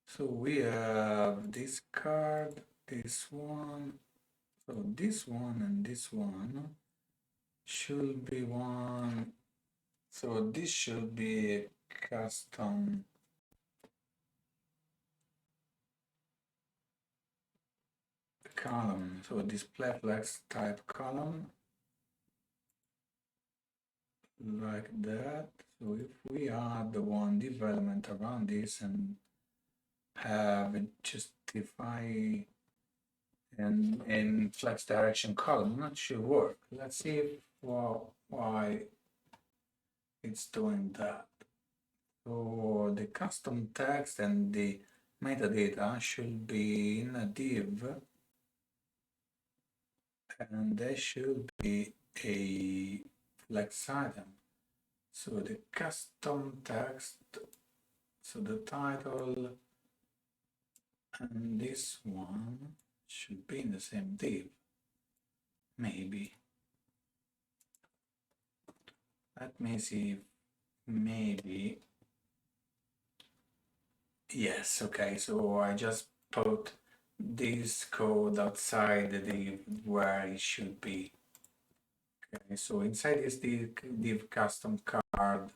So we have this card, this one, so this one and this one should be one. So this should be a custom column. So display flex type column, like that. So if we add the one development around this and have it justify in flex direction column, that should work. Let's see if, well, why it's doing that. So the custom text and the metadata should be in a div, and there should be a flex item. So the custom text, so the title and this one should be in the same div, maybe. Let me see if maybe. Yes, okay, so I just put this code outside the div where it should be. Okay, so inside this div custom card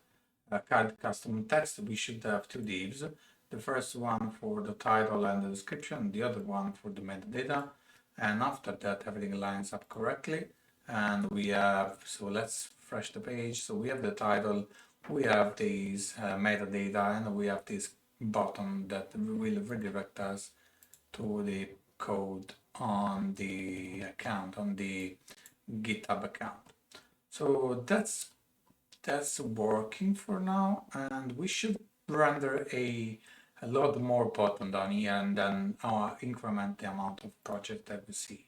custom text, we should have two divs. The first one for the title and the description, the other one for the metadata. And after that, everything lines up correctly. And we have, so let's refresh the page. So we have the title, we have these metadata, and we have this button that will redirect us to the code on the account, on the GitHub account. So that's working for now, and we should render a lot more button down here and then increment the amount of project that we see.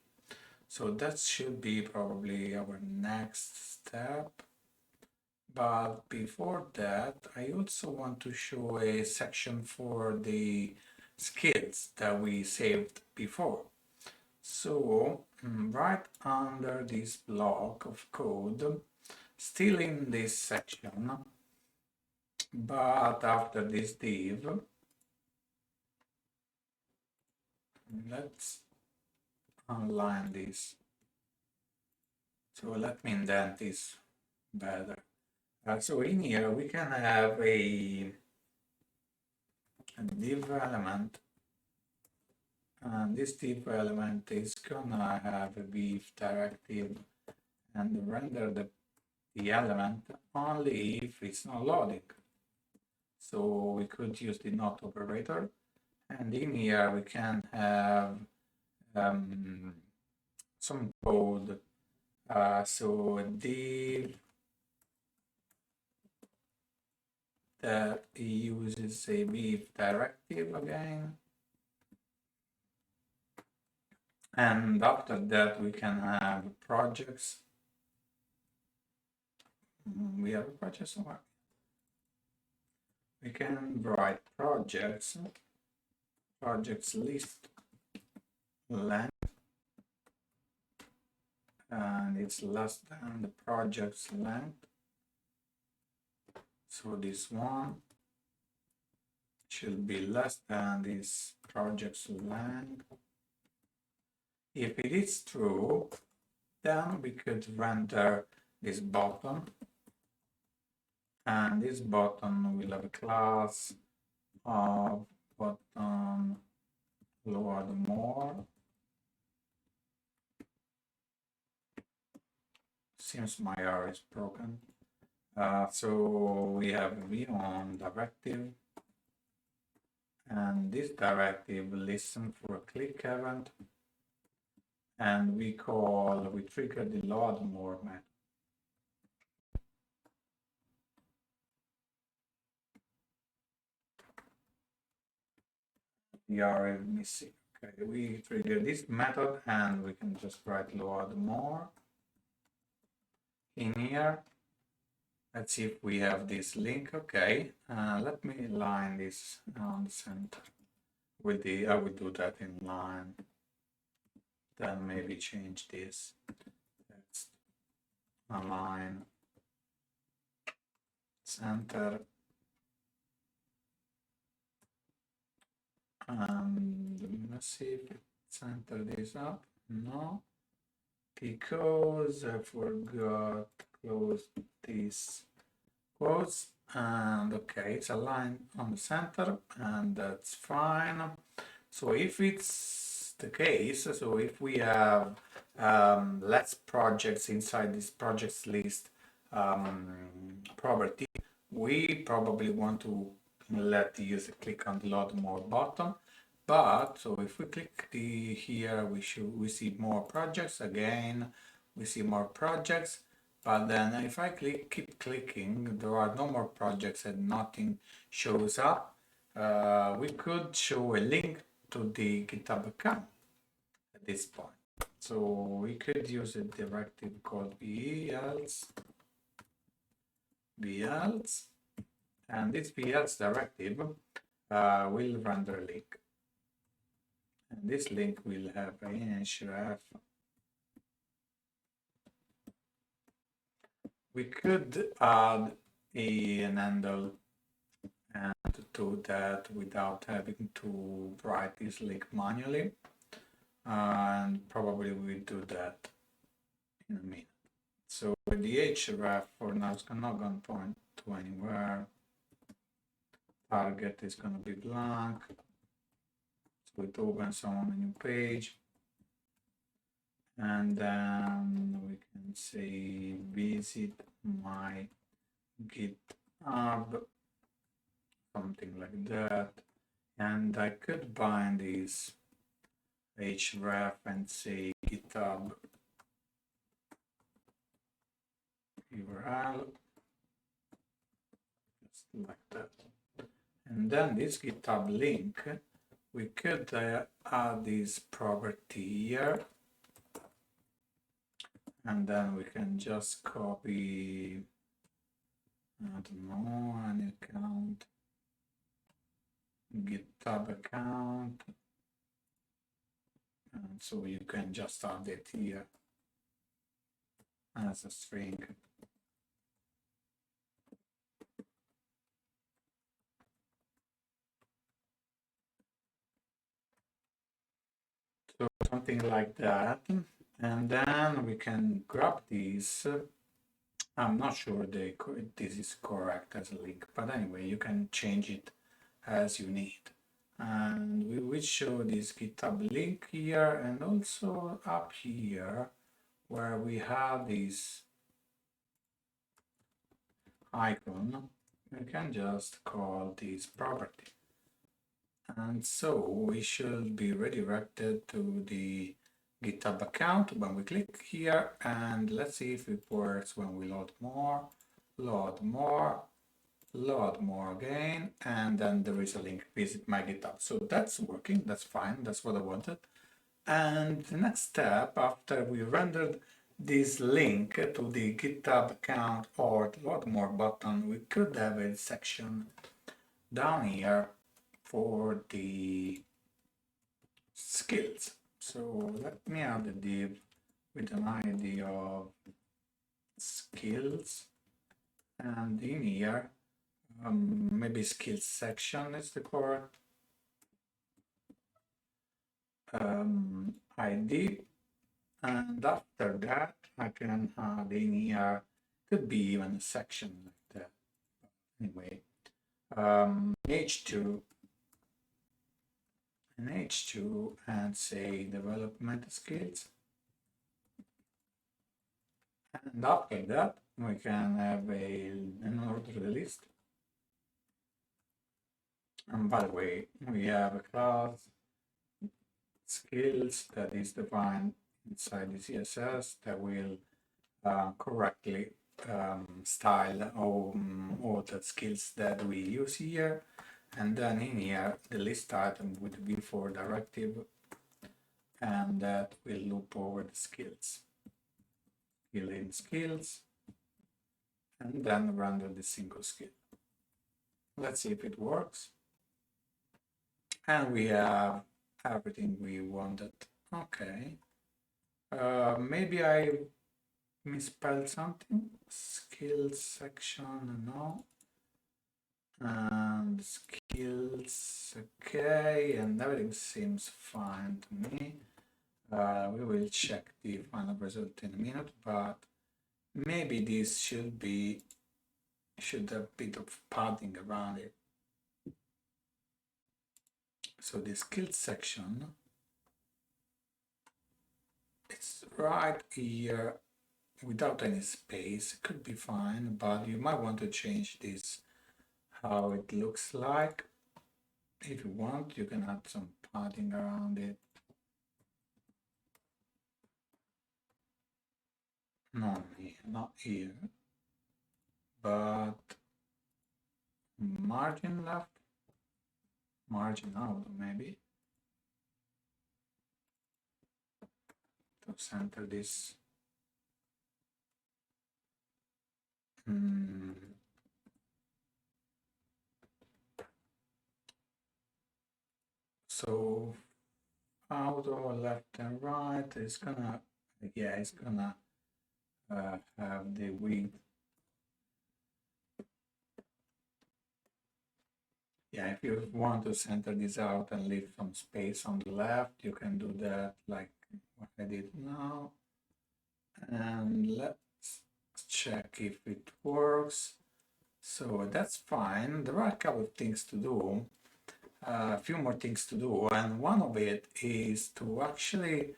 So that should be probably our next step. But before that, I also want to show a section for the skills that we saved before. So right under this block of code, still in this section, but after this div, let's align this. So let me indent this better. So in here we can have a div element, and this div element is gonna have a beef directive and render the element only if it's not loading. So we could use the not operator, and in here we can have some code. So a div that uses a beef directive again, and after that we can have projects. We have a project somewhere. We can write projects list length, and it's less than the project's length. So this one should be less than this project's length. If it is true, then we could render this button, and this button will have a class of button load more. Seems my R is broken. So we have beyond directive, and this directive listen for a click event, and we trigger the load more method. The R is missing. Okay, we trigger this method, and we can just write load more in here. Let's see if we have this link. Okay, let me line this on the center with the, I will do that in line, then maybe change this. Let's align center, and let's see if it center this up. No, because I forgot to close this quotes, and okay, it's aligned on the center, and that's fine. So if it's the case, so if we have less projects inside this projects list property, we probably want to let the user click on the load more button. But so if we click the here, we see more projects again. We see more projects, but then if I keep clicking, there are no more projects and nothing shows up. We could show a link to the GitHub account at this point. So we could use a directive called else, and this else directive will render a link. And this link will have an href. We could add an handle and do that without having to write this link manually. And probably we'll do that in a minute. So the href for now is not going to point to anywhere. Target is going to be blank. So it opens on a new page. And then we can say visit my GitHub, something like that. And I could bind this href and say GitHub URL, just like that. And then this GitHub link, we could add this property here, and then we can just copy I don't know, an account, GitHub account, and so you can just add it here as a string. So something like that, and then we can grab these. I'm not sure this is correct as a link, but anyway, you can change it as you need. And we will show this GitHub link here and also up here where we have this icon. We can just call this property. And so we should be redirected to the GitHub account when we click here, and let's see if it works when we load more, load more, load more again, and then there is a link, visit my GitHub. So that's working, that's fine, that's what I wanted. And the next step, after we rendered this link to the GitHub account or the load more button, we could have a section down here for the skills. So let me add a div with an ID of skills, and in here maybe skills section is the correct ID, and after that I can add in here, could be even a section like that. Anyway, H2 and H2 and say development skills, and after that we can have an ordered list. And by the way, we have a class skills that is defined inside the CSS that will correctly style all the skills that we use here. And then in here, the list item would be for directive, and that will loop over the skills. Fill in skills, and then render the single skill. Let's see if it works. And we have everything we wanted. Okay. Maybe I misspelled something. Skills section, no. And skills, okay, and everything seems fine to me. We will check the final result in a minute, but maybe this should have a bit of padding around it. So the skills section, it's right here without any space. It could be fine, but you might want to change this, how it looks like. If you want, you can add some padding around it. Not here, but margin left, margin out maybe, to center this. So auto left and right is gonna, yeah, it's gonna have the width. Yeah, if you want to center this out and leave some space on the left, you can do that like what I did now. And let's check if it works. So that's fine. There are a couple of things to do, a few more things to do, and one of it is to actually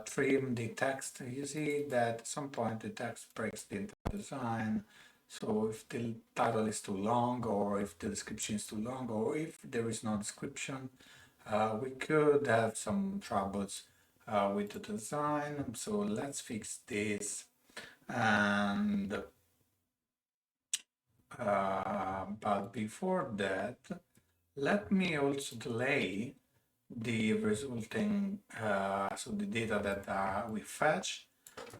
trim the text. You see that at some point the text breaks the entire design. So if the title is too long, or if the description is too long, or if there is no description, we could have some troubles with the design. So let's fix this. And but before that, let me also delay the resulting, so the data that we fetch,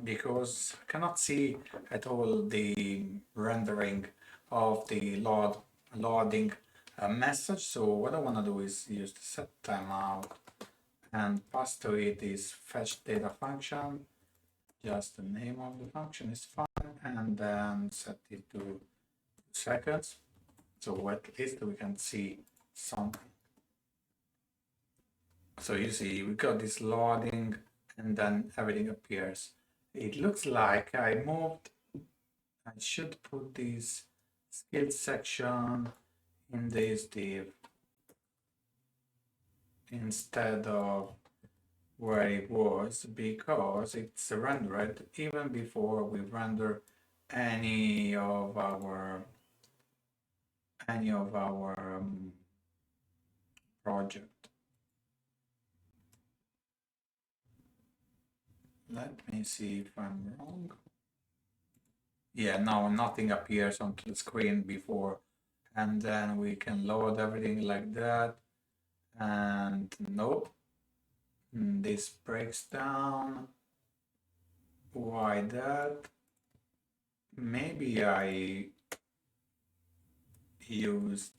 because I cannot see at all the rendering of the loading message. So what I want to do is use the set timeout and pass to it this fetch data function. Just the name of the function is fine, and then set it to seconds. So at least we can see something. So you see, we got this loading and then everything appears. It looks like I should put this skills section in this div instead of where it was, because it's rendered even before we render any of our project. Let me see if I'm wrong. Yeah, no, nothing appears on the screen before, and then we can load everything like that, and nope, this breaks down. Why that? Maybe I used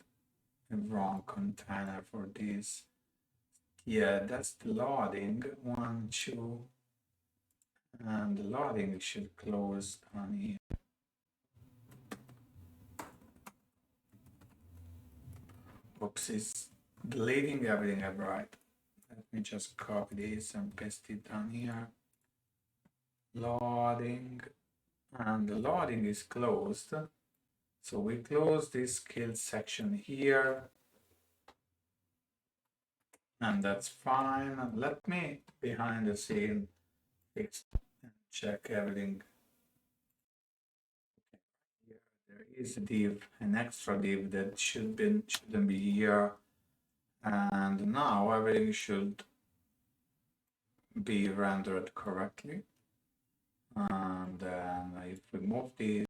the wrong container for this. Yeah, that's the loading, 1, 2, and the loading should close on here. Oops, it's deleting everything I write. Let me just copy this and paste it down here. Loading, and the loading is closed. So we close this skills section here, and that's fine. Let me behind the scene fix and check everything. Here there is a div, an extra div that shouldn't be here, and now everything should be rendered correctly. And then if we move this,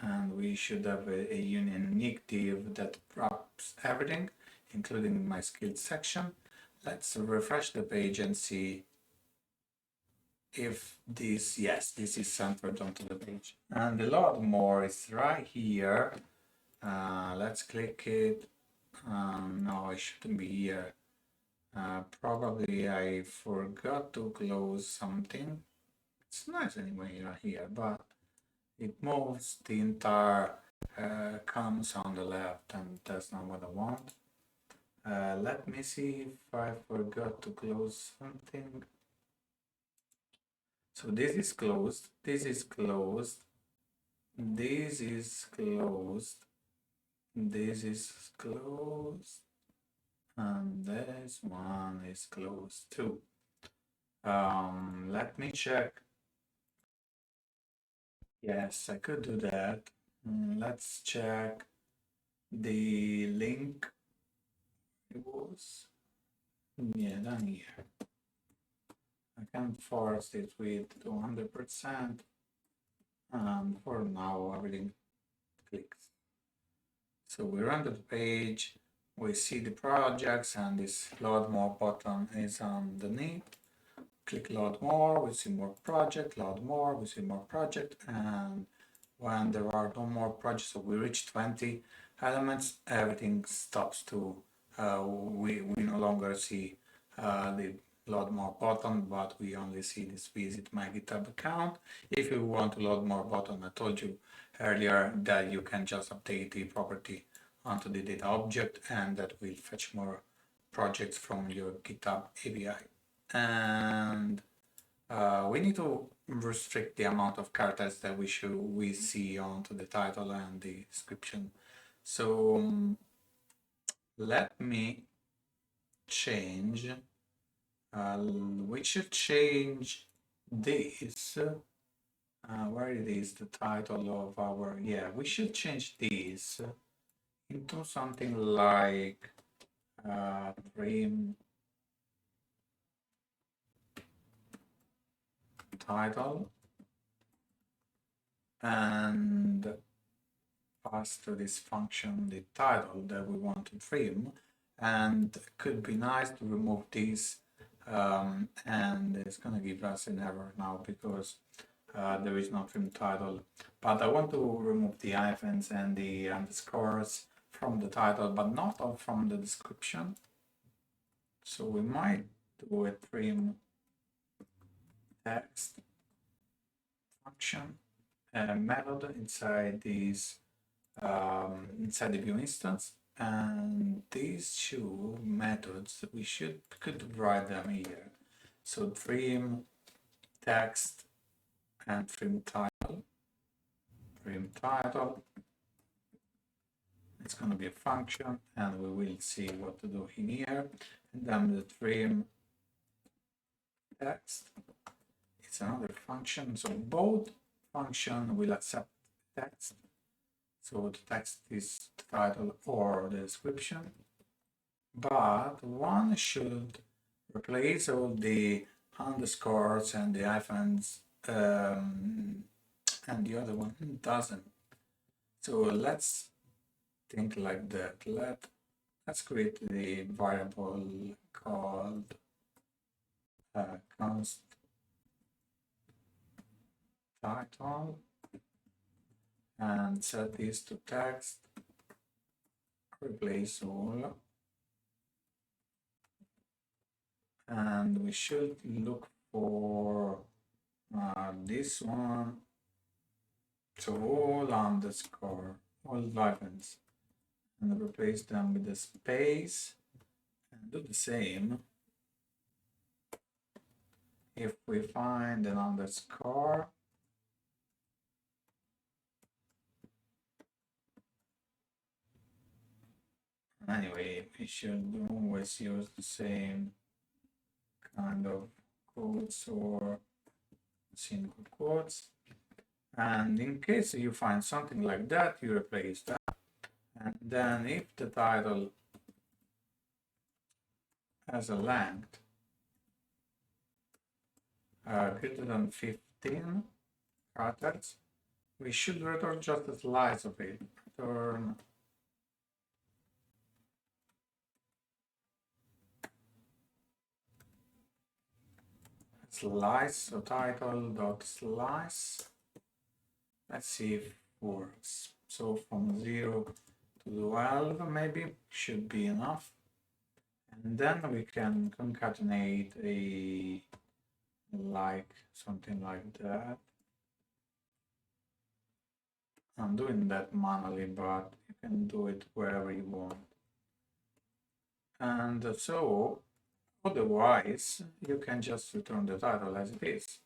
and we should have a unique div that wraps everything, including my skills section. Let's refresh the page and see if this, yes, this is centered onto the page. And a lot more is right here. Let's click it. No, it shouldn't be here. Probably I forgot to close something. It's nice anyway right here, but it moves the entire columns on the left, and that's not what I want. Let me see if I forgot to close something. So this is closed, this is closed, this is closed, this is closed, and this one is closed too. Let me check. Yes, I could do that. Let's check the link. It was, yeah, down here. I can force it with 200%, and for now everything clicks. So we render the page, we see the projects, and this load more button is underneath. Click load more, we see more project, load more, we see more project, and when there are no more projects, so we reach 20 elements, everything stops to, we no longer see the load more button, but we only see this visit my GitHub account. If you want to load more button, I told you earlier that you can just update the property onto the data object, and that will fetch more projects from your GitHub API. And we need to restrict the amount of characters that we see onto the title and the description. So let me change. We should change this. Where it is the title of our, yeah, we should change this into something like trim title, and pass to this function the title that we want to trim. And it could be nice to remove this, and it's gonna give us an error now because there is no trim title. But I want to remove the hyphens and the underscores from the title, but not from the description. So we might do a trim text function method inside these inside the view instance, and these two methods we could write them here. So trim text and trim title. It's going to be a function, and we will see what to do in here. And then the trim text, it's another function. So both function will accept text. So the text is the title or the description, but one should replace all the underscores and the hyphens, and the other one doesn't. So let's think like that. Let's create the variable called const title and set this to text, replace all, and we should look for this one. So all underscore, all hyphens, and replace them with a space, and do the same. If we find an underscore, anyway, we should always use the same kind of quotes or single quotes. And in case you find something like that, you replace that. And then if the title has a length greater than 15 characters, we should return just a slice of it. Return slice, so title.slice. Let's see if it works. So from 0 to 12 maybe should be enough. And then we can concatenate something like that. I'm doing that manually, but you can do it wherever you want. And so otherwise you can just return the title as it is.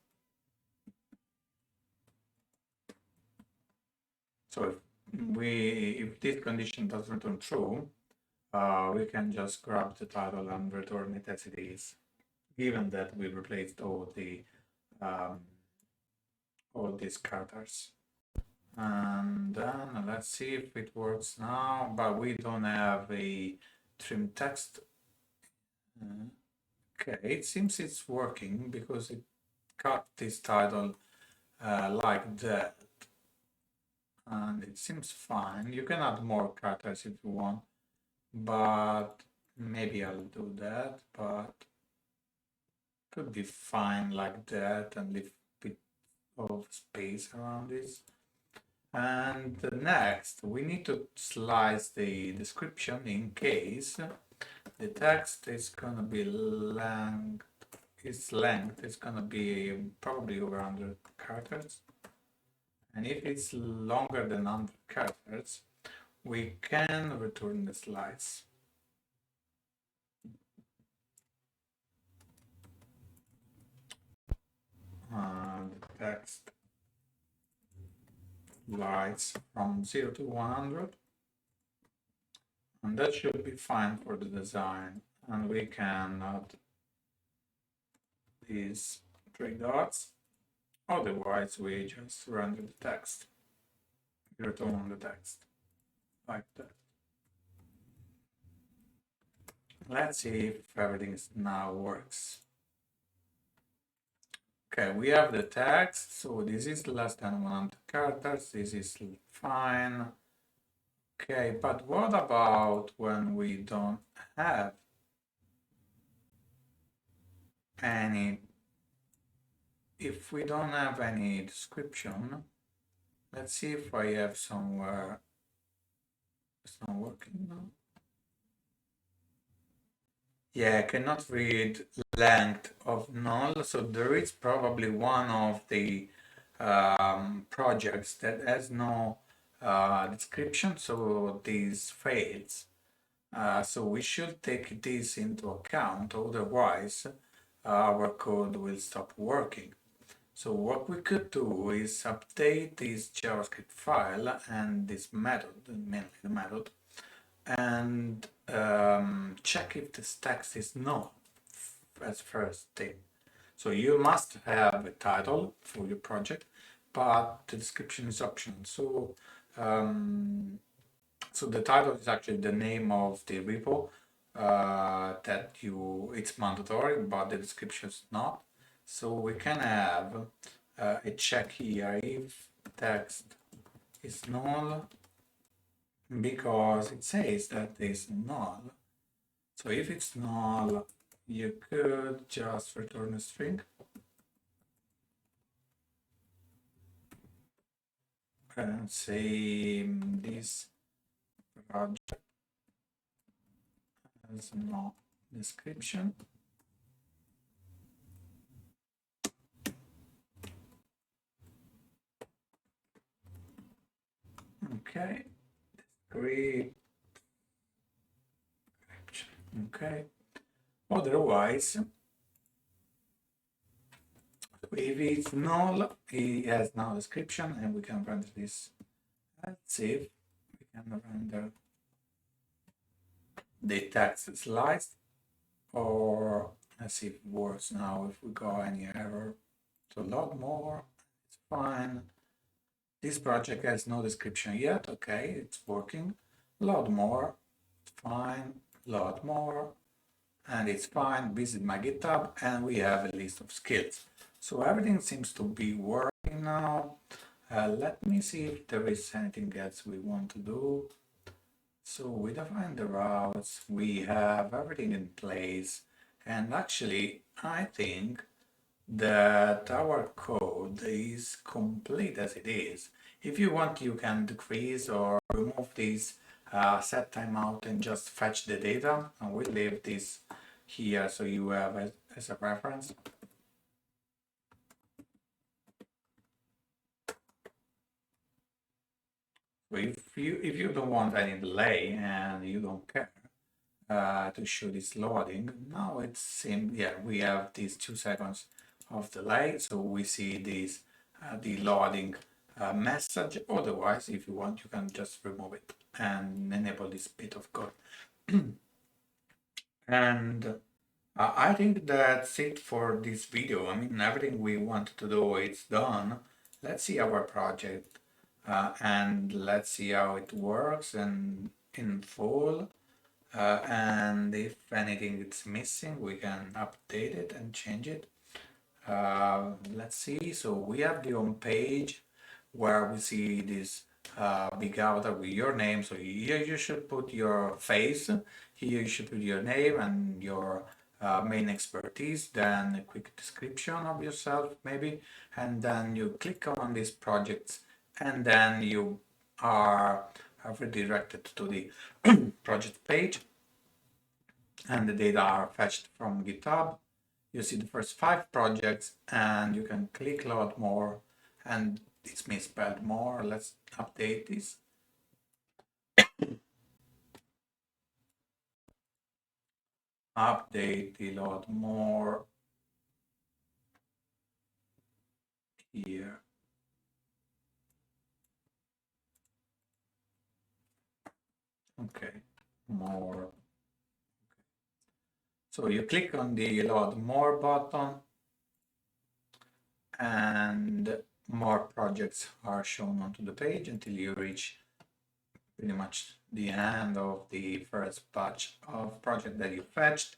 So if this condition does return true, we can just grab the title and return it as it is, given that we replaced all these characters. And then let's see if it works now, but we don't have a trim text. Okay, it seems it's working because it cut this title like that. And it seems fine. You can add more characters if you want, but maybe I'll do that, but could be fine like that and leave a bit of space around this. And next, we need to slice the description in case the text is gonna be its length is gonna be probably over 100 characters. And if it's longer than 100 characters, we can return the slice. The text slice from 0 to 100. And that should be fine for the design. And we can add these 3 dots. Otherwise, we just render the text. Return the text like that. Let's see if everything now works. Okay, we have the text, so this is less than 100 characters. This is fine. Okay, but what about when we don't have any if we don't have any description, let's see if I have somewhere. It's not working now. Yeah, I cannot read length of null, so there is probably one of the projects that has no description, so this fails. So we should take this into account, otherwise our code will stop working. So what we could do is update this JavaScript file and this method, mainly the method, and check if this text is null as first thing. So you must have a title for your project, but the description is optional. So so the title is actually the name of the repo that it's mandatory, but the description is not. So we can have a check here if text is null, because it says that it's null. So if it's null, you could just return a string and say this project has no description. Okay, great. Okay, otherwise, if it's null, it has no description, and we can render this. Let's see if we can render the text sliced, or let's see if it works now. If we go any error, so load more, it's fine. This project has no description yet. Okay, it's working. Load more, it's fine. Load more, and it's fine. Visit my GitHub, and we have a list of skills. So everything seems to be working now. Let me see if there is anything else we want to do. So we define the routes, we have everything in place, and actually I think that our code is complete as it is. If you want, you can decrease or remove this set timeout and just fetch the data, and we'll leave this here so you have as a reference. If you don't want any delay and you don't care to show this loading, now it's same. Yeah, we have these 2 seconds of delay, so we see this the loading message. Otherwise, if you want, you can just remove it and enable this bit of code. And I think that's it for this video. I mean, everything we wanted to do, it's done. Let's see our project and let's see how it works and in full. And if anything is missing, we can update it and change it. Let's see. So we have the home page where we see this big avatar with your name. So here you should put your face. Here you should put your name and your main expertise. Then a quick description of yourself, maybe. And then you click on these projects, and then you are redirected to the project page, and the data are fetched from GitHub. You see the first 5 projects, and you can click load more, and it's misspelled more. Let's update this. Update the load more here. Okay, more. So you click on the load more button, and more projects are shown onto the page until you reach pretty much the end of the first batch of project that you fetched.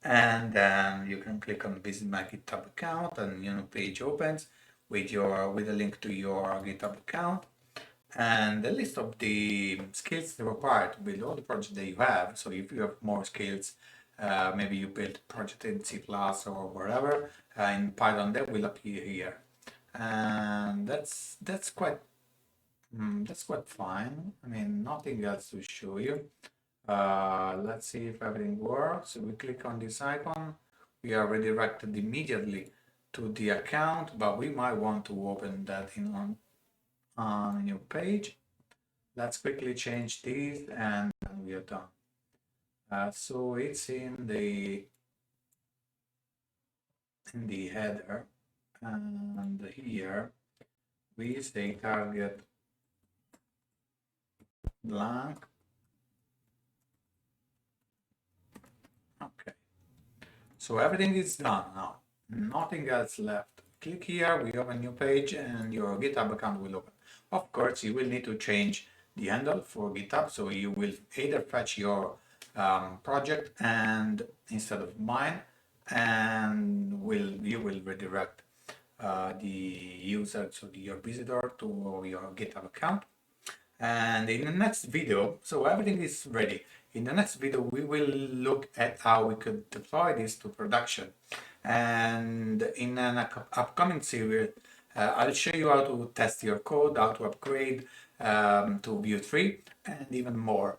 And then you can click on visit my GitHub account, and page opens with a link to your GitHub account and the list of the skills required with all the projects that you have. So if you have more skills, maybe you built a project in C++ or wherever, in Python, that will appear here. And that's quite fine. I mean, nothing else to show you. Let's see if everything works. We click on this icon. We are redirected immediately to the account, but we might want to open that on a new page. Let's quickly change these and we are done. So it's in the header, and here we say target blank. Okay, so everything is done now, nothing else left. Click here, we open a new page and your GitHub account will open. Of course, you will need to change the handle for GitHub, so you will either fetch your project and instead of mine, and you will redirect the user, so your visitor, to your GitHub account. And in the next video, so everything is ready. In the next video, we will look at how we could deploy this to production. And in an upcoming series, I'll show you how to test your code, how to upgrade to Vue 3, and even more.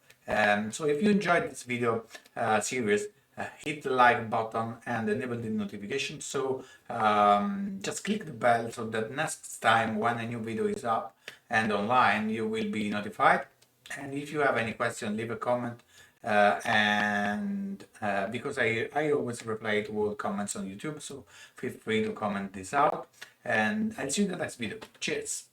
So if you enjoyed this video series, hit the like button and enable the notification. So just click the bell so that next time when a new video is up and online, you will be notified. And if you have any question, leave a comment. Because I always reply to all comments on YouTube, so feel free to comment this out. And I'll see you in the next video. Cheers!